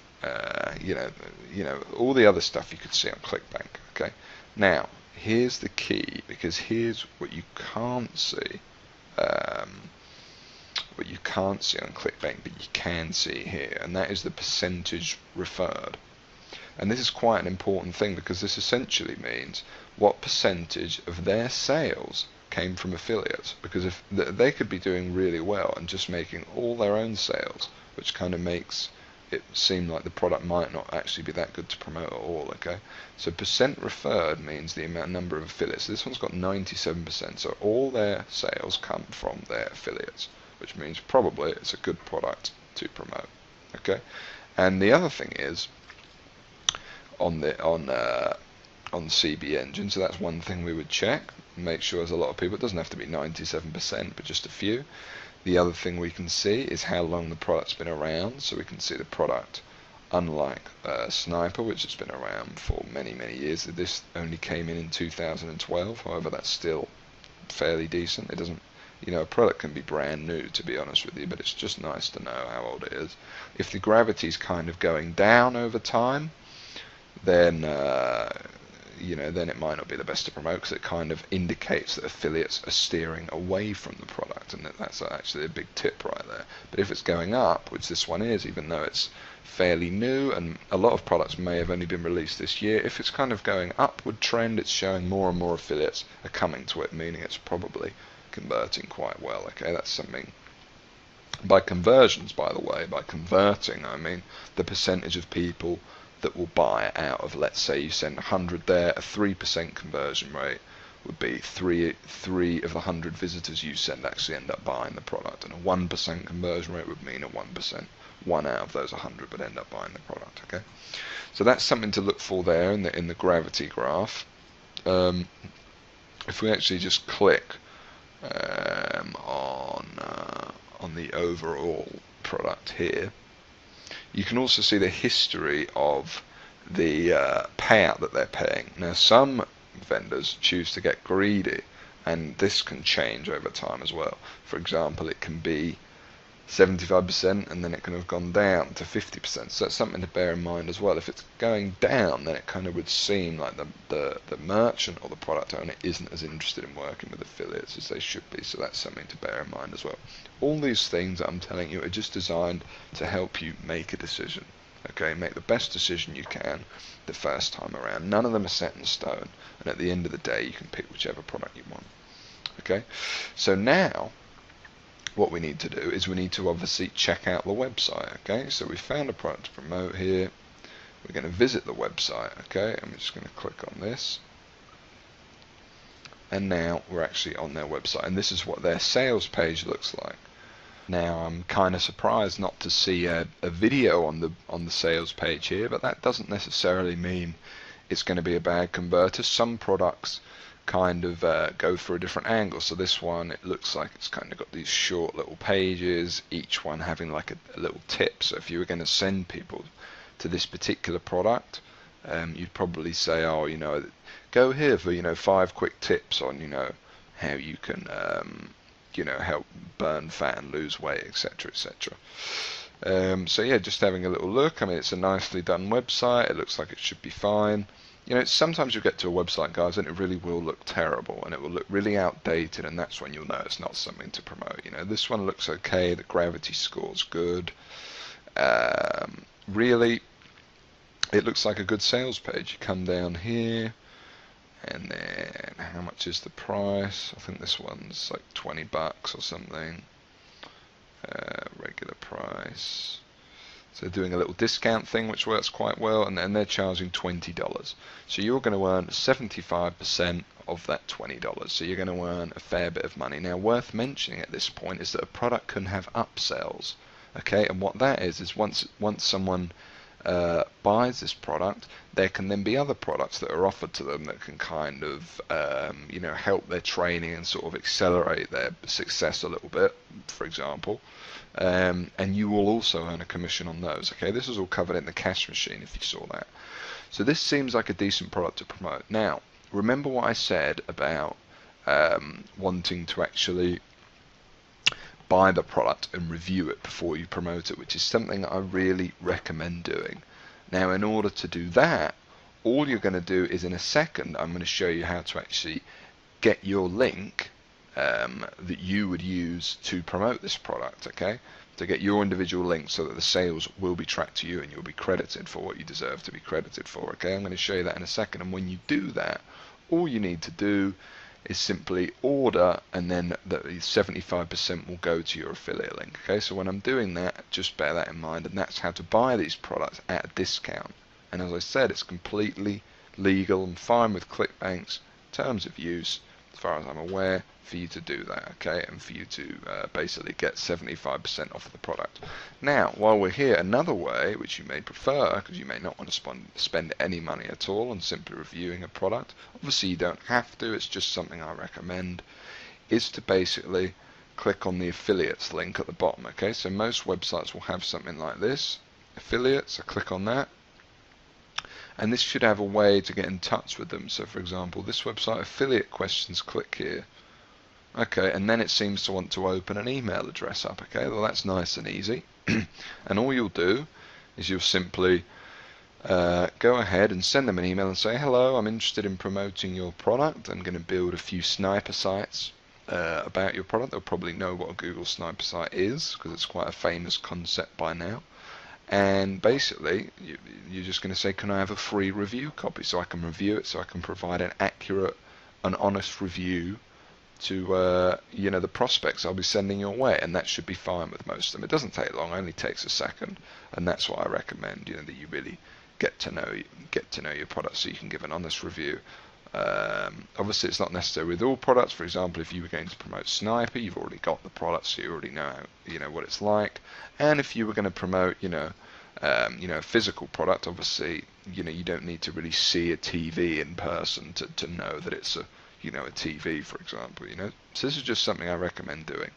all the other stuff you could see on ClickBank. Okay, now here's the key, because here's what you can't see. What you can't see on ClickBank, but you can see here, and that is the percentage referred. And this is quite an important thing, because this essentially means what percentage of their sales came from affiliates. Because if they could be doing really well and just making all their own sales, which kind of makes it seem like the product might not actually be that good to promote at all. Okay, so percent referred means the number of affiliates. So this one's got 97%, so all their sales come from their affiliates, which means probably it's a good product to promote. Okay, and the other thing is on CB Engine, so that's one thing we would check, make sure there's a lot of people. It doesn't have to be 97%, but just a few. The other thing we can see is how long the product's been around, so we can see the product, unlike Sniper, which has been around for many years. This only came in 2012, however that's still fairly decent. It doesn't, a product can be brand new, to be honest with you, but it's just nice to know how old it is. If the gravity's kind of going down over time, then then it might not be the best to promote, because it kind of indicates that affiliates are steering away from the product, and that's actually a big tip right there. But if it's going up, which this one is, even though it's fairly new and a lot of products may have only been released this year, if it's kind of going upward trend, it's showing more and more affiliates are coming to it, meaning it's probably converting quite well. Okay, that's something. By conversions, by the way, by converting, I mean the percentage of people that will buy out of, let's say you send 100 there, a 3% conversion rate would be three of the 100 visitors you send actually end up buying the product, and a 1% conversion rate would mean a 1%, one out of those 100 would end up buying the product. Okay, so that's something to look for there in the gravity graph. If we actually just click on the overall product here, you can also see the history of the payout that they're paying. Now some vendors choose to get greedy, and this can change over time as well. For example, it can be 75% and then it can have gone down to 50%, so that's something to bear in mind as well. If it's going down, then it kind of would seem like the merchant or the product owner isn't as interested in working with affiliates as they should be, so that's something to bear in mind as well. All these things that I'm telling you are just designed to help you make a decision. Okay, make the best decision you can the first time around. None of them are set in stone, and at the end of the day you can pick whichever product you want. Okay, so now what we need to do is we need to obviously check out the website. Okay, so we found a product to promote here. We're going to visit the website. Okay, I'm just going to click on this, and now we're actually on their website, and this is what their sales page looks like. Now I'm kind of surprised not to see a video on the sales page here, but that doesn't necessarily mean it's going to be a bad converter. Some products kind of go for a different angle. So this one, it looks like it's kind of got these short little pages, each one having like a little tip. So if you were going to send people to this particular product, you'd probably say, oh, go here for 5 quick tips on how you can help burn fat and lose weight, etc, etc. So yeah, just having a little look. I mean, it's a nicely done website. It looks like it should be fine. You know, sometimes you'll get to a website, guys, and it really will look terrible, and it will look really outdated, and that's when you'll know it's not something to promote. You know, this one looks okay. The gravity score's good. Really, it looks like a good sales page. You come down here, and then how much is the price? I think this one's like 20 bucks or something. Regular price. So they're doing a little discount thing which works quite well, and then they're charging $20. So you're going to earn 75% of that $20. So you're going to earn a fair bit of money. Now, worth mentioning at this point is that a product can have upsells. Okay, and what that is once someone buys this product, there can then be other products that are offered to them that can kind of you know, help their training and sort of accelerate their success a little bit, for example. And you will also earn a commission on those. Okay, this is all covered in the cash machine if you saw that. So this seems like a decent product to promote. Now, remember what I said about wanting to actually buy the product and review it before you promote it, which is something I really recommend doing. Now, in order to do that, all you're going to do is, in a second, I'm going to show you how to actually get your link that you would use to promote this product, okay? To get your individual link so that the sales will be tracked to you and you'll be credited for what you deserve to be credited for, okay? I'm going to show you that in a second, and when you do that, all you need to do is simply order, and then the 75% will go to your affiliate link. Okay, so when I'm doing that, just bear that in mind, and that's how to buy these products at a discount. And as I said, it's completely legal and fine with ClickBank's terms of use, as far as I'm aware, for you to do that, okay, and for you to basically get 75% off of the product. Now, while we're here, another way, which you may prefer, because you may not want to spend any money at all on simply reviewing a product, obviously you don't have to, it's just something I recommend, is to basically click on the affiliates link at the bottom, okay? So most websites will have something like this, affiliates, I click on that, and this should have a way to get in touch with them. So for example, this website, affiliate questions, click here. Okay, and then it seems to want to open an email address up. Okay, well that's nice and easy. And all you'll do is you'll simply go ahead and send them an email and say, hello, I'm interested in promoting your product. I'm going to build a few sniper sites about your product. They'll probably know what a Google sniper site is because it's quite a famous concept by now. And basically, you're just going to say, can I have a free review copy so I can review it, so I can provide an accurate and honest review to you know, the prospects I'll be sending your way, and that should be fine with most of them. It doesn't take long; it only takes a second, and that's what I recommend. You know, that you really get to know your product so you can give an honest review. Obviously, it's not necessary with all products. For example, if you were going to promote Sniper, you've already got the product, so you already know what it's like. And if you were going to promote, a physical product, obviously, you don't need to really see a TV in person to know that it's a TV, for example. So this is just something I recommend doing.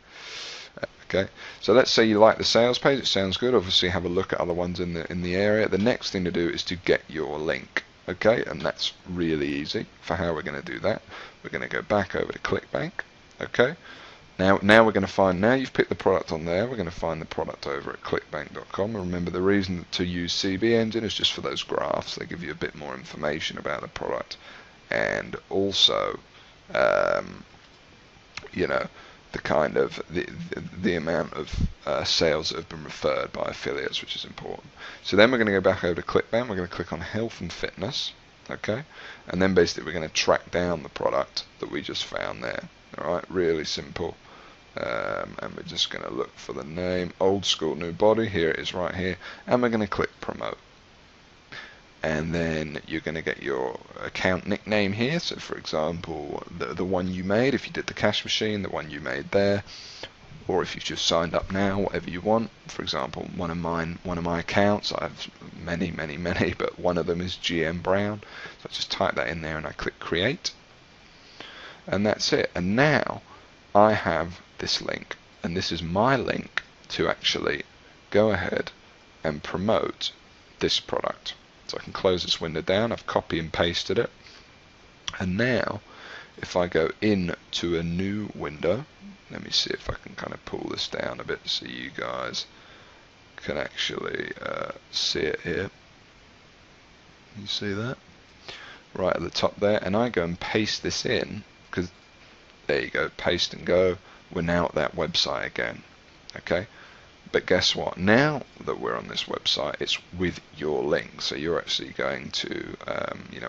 Okay, so let's say you like the sales page. It sounds good. Obviously, have a look at other ones in the area. The next thing to do is to get your link. Okay, and that's really easy. For how we're going to do that, we're going to go back over to ClickBank. Okay, now we're going to find, now you've picked the product on there, we're going to find the product over at clickbank.com. And remember, the reason to use CB Engine is just for those graphs. They give you a bit more information about the product, and also the kind of the amount of sales that have been referred by affiliates, which is important. So then we're going to go back over to ClickBank. We're going to click on health and fitness, okay, and then basically we're going to track down the product that we just found there. All right, really simple. And we're just going to look for the name, old school new body. Here it is, right here, and we're going to click promote. And then you're going to get your account nickname here. So for example, the one you made, if you did the cash machine, the one you made there, or if you've just signed up now, whatever you want. For example, one of my accounts, I have many, but one of them is GM Brown. So I just type that in there and I click create. And that's it. And now I have this link, and this is my link to actually go ahead and promote this product. So I can close this window down. I've copy and pasted it, and now if I go into a new window, let me see if I can kind of pull this down a bit so you guys can actually see it here. You see that? Right at the top there, and I go and paste this in, because there you go, paste and go, we're now at that website again. Okay, but guess what, now that we're on this website, it's with your link, so you're actually going to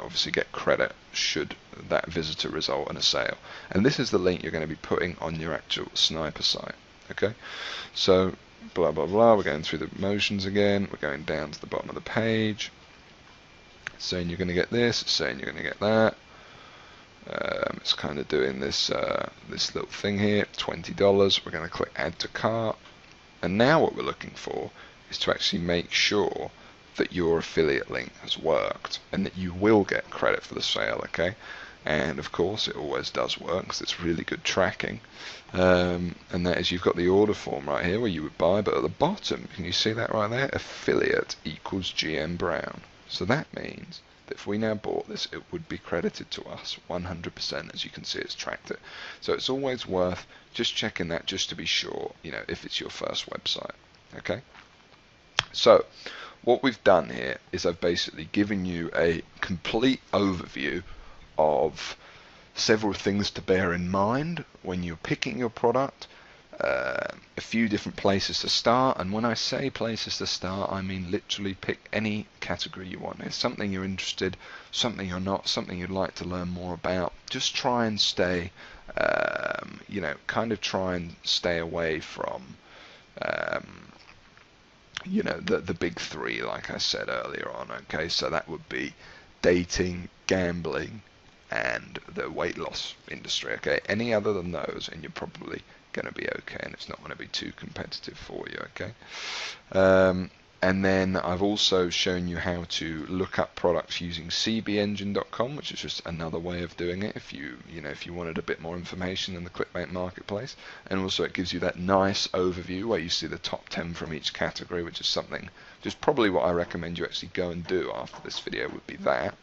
obviously get credit should that visitor result in a sale, and this is the link you're going to be putting on your actual sniper site. Okay, so blah blah blah, we're going through the motions again, we're going down to the bottom of the page, saying you're going to get this, saying you're going to get that. It's kind of doing this this little thing here, $20. We're going to click add to cart, and now what we're looking for is to actually make sure that your affiliate link has worked and that you will get credit for the sale. Okay, and of course it always does work because it's really good tracking, and that is, you've got the order form right here where you would buy, but at the bottom, can you see that right there, affiliate equals GM Brown. So that means that if we now bought this, it would be credited to us 100%. As you can see, it's tracked it. So it's always worth just checking that, just to be sure, if it's your first website. Okay. So what we've done here is I've basically given you a complete overview of several things to bear in mind when you're picking your product. A few different places to start, and when I say places to start, I mean literally pick any category you want. It's something you're interested, something you're not, something you'd like to learn more about. Just try and stay, kind of try and stay away from, the big three, like I said earlier on. Okay, so that would be dating, gambling, and the weight loss industry. Okay, any other than those, and you're probably going to be okay, and it's not going to be too competitive for you. Okay, and then I've also shown you how to look up products using cbengine.com, which is just another way of doing it if you wanted a bit more information in the clickbait marketplace. And also it gives you that nice overview where you see the top 10 from each category, which is something, just probably what I recommend you actually go and do after this video would be that.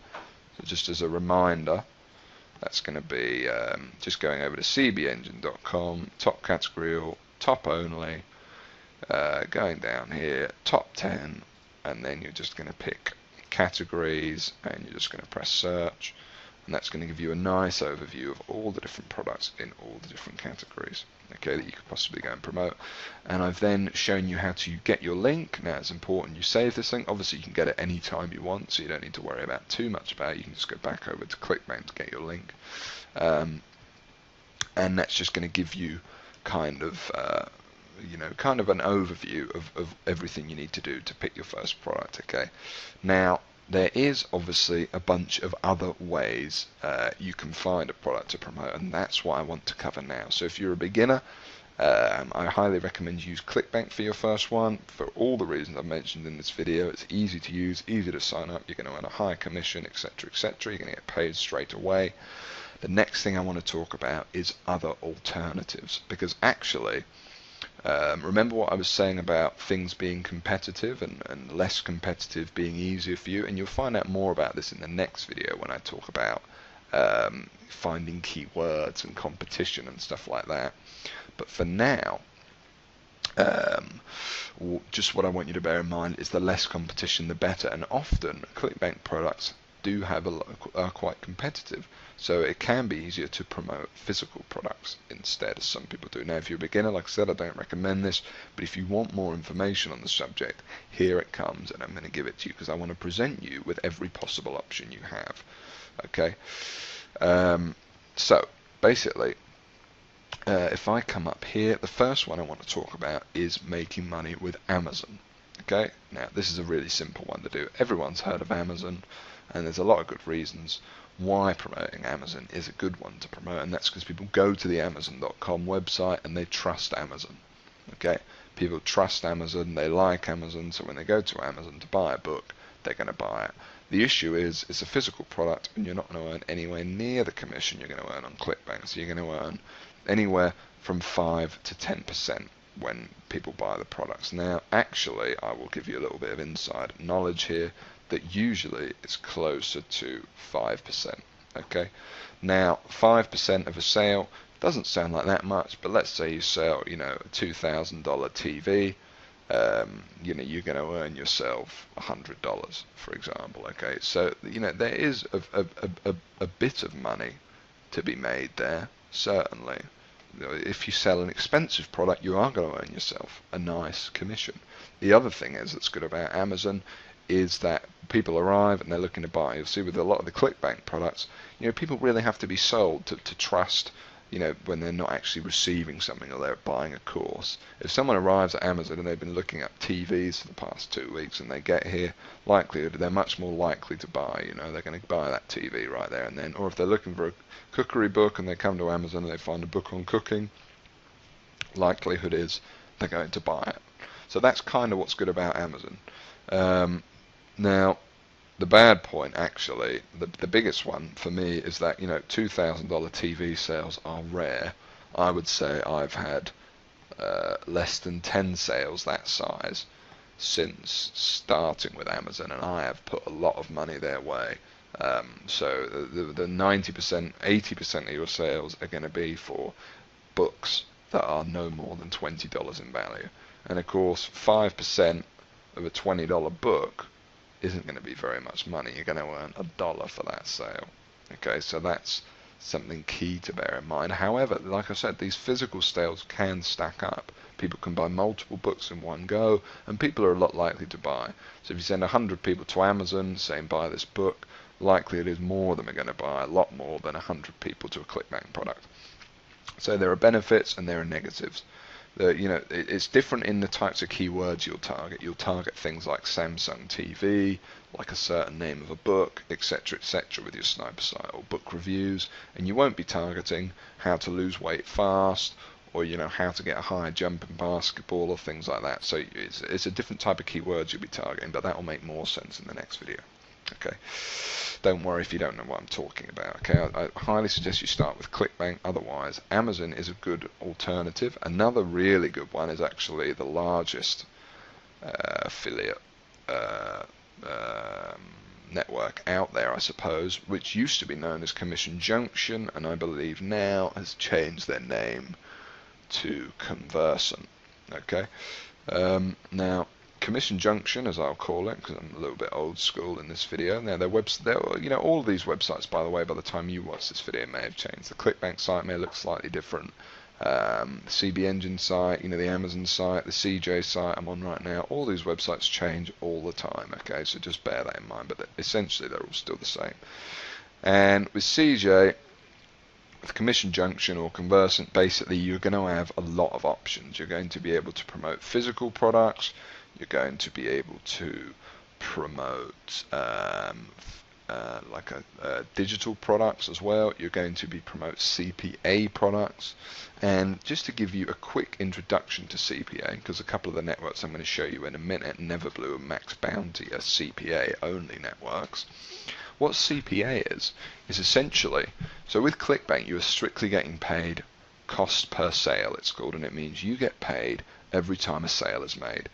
So just as a reminder, that's going to be just going over to cbengine.com, top category or top only, going down here, top 10, and then you're just going to pick categories, and you're just going to press search, and that's going to give you a nice overview of all the different products in all the different categories, okay, that you could possibly go and promote. And I've then shown you how to get your link. Now it's important you save this link. Obviously you can get it any time you want, so you don't need to worry about too much about it. You can just go back over to ClickBank to get your link, and that's just going to give you kind of an overview of everything you need to do to pick your first product. Okay, now there is obviously a bunch of other ways you can find a product to promote, and that's what I want to cover now. So if you're a beginner, I highly recommend you use ClickBank for your first one, for all the reasons I've mentioned in this video. It's easy to use, easy to sign up, you're going to earn a high commission, etc., etc. You're going to get paid straight away. The next thing I want to talk about is other alternatives, because actually, remember what I was saying about things being competitive and less competitive being easier for you, and you'll find out more about this in the next video when I talk about finding keywords and competition and stuff like that. But for now, just what I want you to bear in mind is the less competition the better, and often ClickBank products do have are quite competitive, so it can be easier to promote physical products instead, as some people do. Now if you're a beginner, like I said, I don't recommend this, but if you want more information on the subject, here it comes, and I'm going to give it to you because I want to present you with every possible option you have. Okay, so basically, if I come up here, the first one I want to talk about is making money with Amazon. Okay, now this is a really simple one to do. Everyone's heard of Amazon, and there's a lot of good reasons why promoting Amazon is a good one to promote, and that's because people go to the Amazon.com website and they trust Amazon. Okay, people trust Amazon, they like Amazon, so when they go to Amazon to buy a book, they're going to buy it. The issue is it's a physical product, and you're not going to earn anywhere near the commission you're going to earn on ClickBank. So you're going to earn anywhere from 5 to 10% when people buy the products. Now, actually, I will give you a little bit of inside knowledge here that usually it's closer to 5%. Okay, now 5% of a sale doesn't sound like that much, but let's say you sell, a $2,000 TV. you know, you're going to earn yourself $100, for example. Okay, so you know there is a bit of money to be made there, certainly. You know, if you sell an expensive product, you are going to earn yourself a nice commission. The other thing that's good about Amazon is that people arrive and they're looking to buy. You'll see with a lot of the ClickBank products, you know, people really have to be sold to trust, you know, when they're not actually receiving something or they're buying a course. If someone arrives at Amazon and they've been looking at TVs for the past 2 weeks and they get here, likelihood they're much more likely to buy. You know, they're going to buy that TV right there and then. Or if they're looking for a cookery book and they come to Amazon and they find a book on cooking, likelihood is they're going to buy it. So that's kind of what's good about Amazon. Now, the bad point, actually, the biggest one for me is that, you know, $2,000 TV sales are rare. I would say I've had less than 10 sales that size since starting with Amazon, and I have put a lot of money their way. So the 90%, 80% of your sales are going to be for books that are no more than $20 in value. And of course, 5% of a $20 book isn't going to be very much money. You're going to earn $1 for that sale. Okay, so that's something key to bear in mind. However, like I said, these physical sales can stack up. People can buy multiple books in one go, and people are a lot likely to buy. So if you send 100 people to Amazon saying buy this book, likely it is more of them are going to buy, a lot more than 100 people to a ClickBank product. So there are benefits and there are negatives. You know, it's different in the types of keywords you'll target. You'll target things like Samsung TV, like a certain name of a book, etc., with your sniper site, or book reviews, and you won't be targeting how to lose weight fast, or, you know, how to get a high jump in basketball, or things like that. So it's a different type of keywords you'll be targeting, but that will make more sense in the next video. Okay, don't worry if you don't know what I'm talking about. Okay, I highly suggest you start with ClickBank. Otherwise, Amazon is a good alternative. Another really good one is actually the largest affiliate network out there, I suppose, which used to be known as Commission Junction, and I believe now has changed their name to Conversant. Okay, now Commission Junction, as I'll call it, because I'm a little bit old school in this video. Now their website, you know, all of these websites, by the way, by the time you watch this video, may have changed. The ClickBank site may look slightly different. The CB Engine site, you know, the Amazon site, the CJ site I'm on right now, all these websites change all the time. Okay, so just bear that in mind. But essentially, they're all still the same. And with CJ, with Commission Junction or Conversant, basically you're going to have a lot of options. You're going to be able to promote physical products. You're going to be able to promote digital products as well. You're going to promote CPA products. And just to give you a quick introduction to CPA, because a couple of the networks I'm going to show you in a minute, Neverblue and Max Bounty, are CPA only networks. What CPA is essentially, so with ClickBank you are strictly getting paid cost per sale, it's called, and it means you get paid every time a sale is made.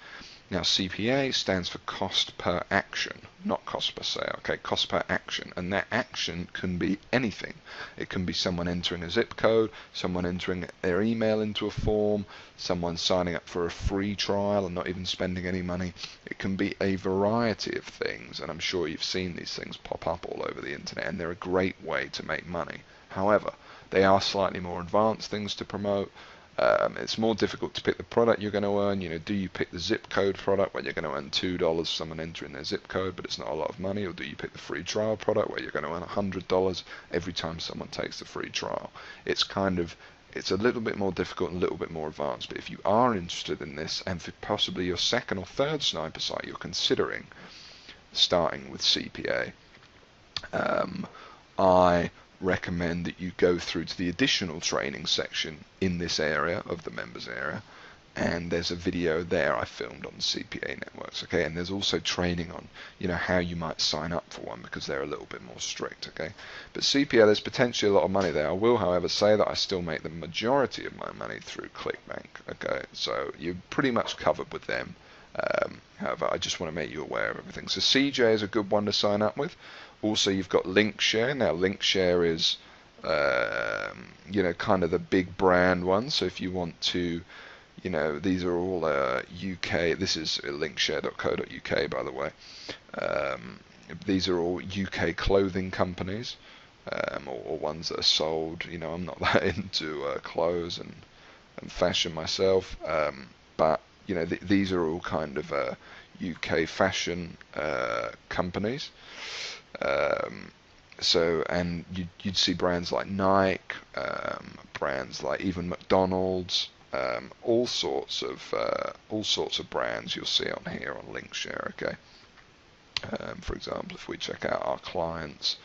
Now CPA stands for cost per action, not cost per sale, okay, cost per action, and that action can be anything. It can be someone entering a zip code, someone entering their email into a form, someone signing up for a free trial and not even spending any money. It can be a variety of things, and I'm sure you've seen these things pop up all over the internet, and they're a great way to make money. However, they are slightly more advanced things to promote. It's more difficult to pick the product you're going to earn. You know, do you pick the zip code product where you're going to earn $2 someone entering their zip code, but it's not a lot of money, or do you pick the free trial product where you're going to earn $100 every time someone takes the free trial? It's a little bit more difficult and a little bit more advanced. But if you are interested in this, and for possibly your second or third sniper site, you're considering starting with CPA, I recommend that you go through to the additional training section in this area of the members area, and there's a video there I filmed on CPA networks. Okay, and there's also training on, you know, how you might sign up for one, because they're a little bit more strict. Okay, but CPA, there's potentially a lot of money there. I will, however, say that I still make the majority of my money through ClickBank. Okay, so you're pretty much covered with them. However, I just want to make you aware of everything. So CJ is a good one to sign up with. Also, you've got LinkShare. Now, LinkShare is, you know, kind of the big brand one. So if you want to, You know, these are all UK. This is linkshare.co.uk, by the way. These are all UK clothing companies, or ones that are sold. You know, I'm not that into clothes and fashion myself, but you know, these are all kind of UK fashion companies. So, and you'd see brands like Nike, brands like even McDonald's, all sorts of brands you'll see on here on Linkshare. Okay. For example, if we check out our clients,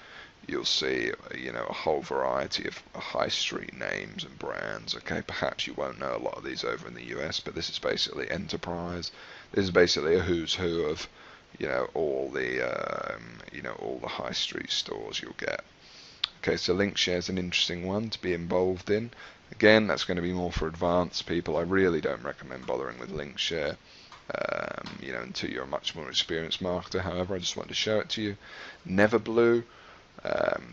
you'll see, you know, a whole variety of high street names and brands. Okay, perhaps you won't know a lot of these over in the US, but this is basically enterprise. This is basically a who's who of, you know, all the high street stores you'll get. Okay, so Linkshare is an interesting one to be involved in. Again, that's going to be more for advanced people. I really don't recommend bothering with Linkshare, you know, until you're a much more experienced marketer. However, I just wanted to show it to you. Neverblue.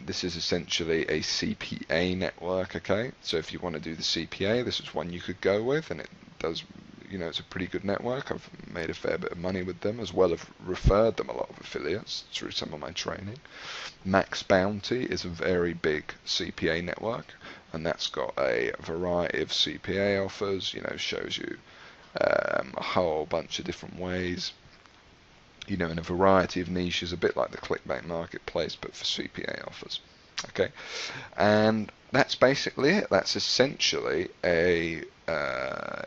This is essentially a CPA network. Okay, so if you want to do the CPA, this is one you could go with, and it does, you know, it's a pretty good network. I've made a fair bit of money with them, as well as referred them a lot of affiliates through some of my training. Max Bounty is a very big CPA network, and that's got a variety of CPA offers. You know, shows you a whole bunch of different ways, you know, in a variety of niches, a bit like the ClickBank marketplace, but for CPA offers. Okay, and that's basically it. That's essentially a,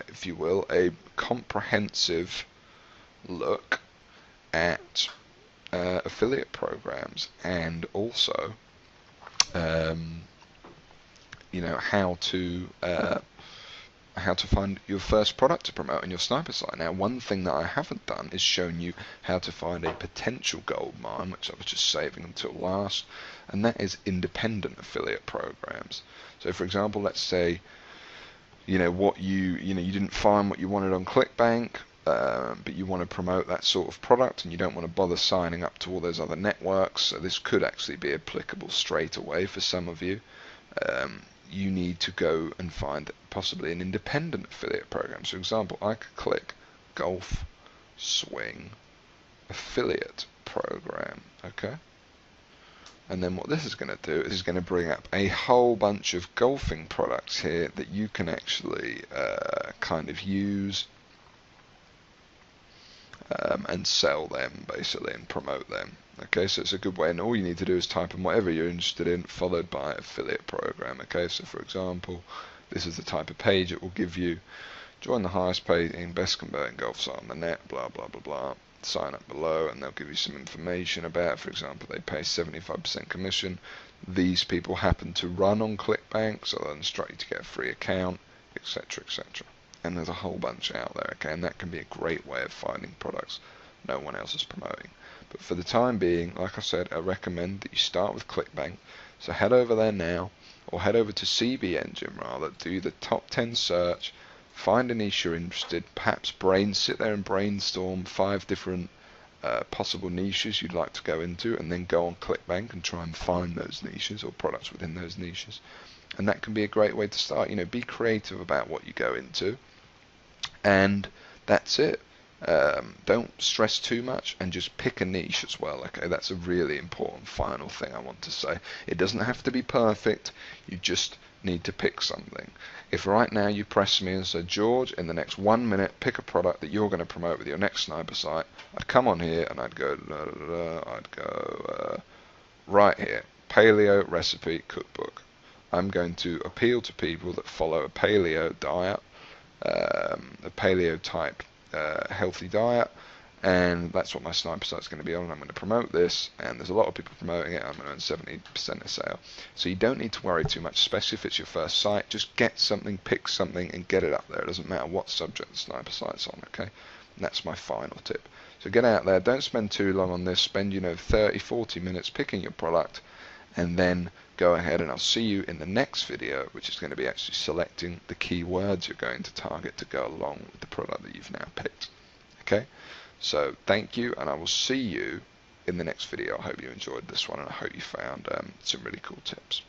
if you will, a comprehensive look at affiliate programs, and also, you know, how to find your first product to promote on your sniper site. Now, one thing that I haven't done is shown you how to find a potential gold mine, which I was just saving until last, and that is independent affiliate programs. So, for example, let's say, you know, you didn't find what you wanted on ClickBank, but you want to promote that sort of product, and you don't want to bother signing up to all those other networks. So this could actually be applicable straight away for some of you. You need to go and find possibly an independent affiliate program. So, for example, I could click Golf Swing Affiliate Program. Okay. And then what this is going to do is going to bring up a whole bunch of golfing products here that you can actually kind of use and sell them, basically, and promote them. Okay, so it's a good way, and all you need to do is type in whatever you're interested in, followed by affiliate program. Okay, so for example, this is the type of page it will give you. Join the highest paying, best converting golf site on the net, blah, blah, blah, blah. Sign up below, and they'll give you some information about, for example, they pay 75% commission. These people happen to run on ClickBank, so they'll instruct you to get a free account, etc., etc. And there's a whole bunch out there, okay, and that can be a great way of finding products no one else is promoting. But for the time being, like I said, I recommend that you start with ClickBank. So head over there now, or head over to CB Engine rather, do the top 10 search, find a niche you're interested, perhaps sit there and brainstorm 5 different possible niches you'd like to go into, and then go on ClickBank and try and find those niches or products within those niches. And that can be a great way to start. You know, be creative about what you go into, and that's it. Don't stress too much, and just pick a niche as well. Okay, that's a really important final thing I want to say. It doesn't have to be perfect, you just need to pick something. If right now you press me and say, George, in the next 1 minute pick a product that you're going to promote with your next sniper site, I'd come on here and I'd go right here, paleo recipe cookbook. I'm going to appeal to people that follow a paleo diet, a paleo type healthy diet, and that's what my sniper site is going to be on. I'm going to promote this, and there's a lot of people promoting it. I'm going to earn 70% of sale. So you don't need to worry too much, especially if it's your first site. Just get something, pick something, and get it up there. It doesn't matter what subject the sniper site's on, okay? And that's my final tip. So get out there, don't spend too long on this. Spend, 30, 40 minutes picking your product, and then go ahead, and I'll see you in the next video, which is going to be actually selecting the keywords you're going to target to go along with the product that you've now picked. Okay, so thank you, and I will see you in the next video. I hope you enjoyed this one, and I hope you found some really cool tips.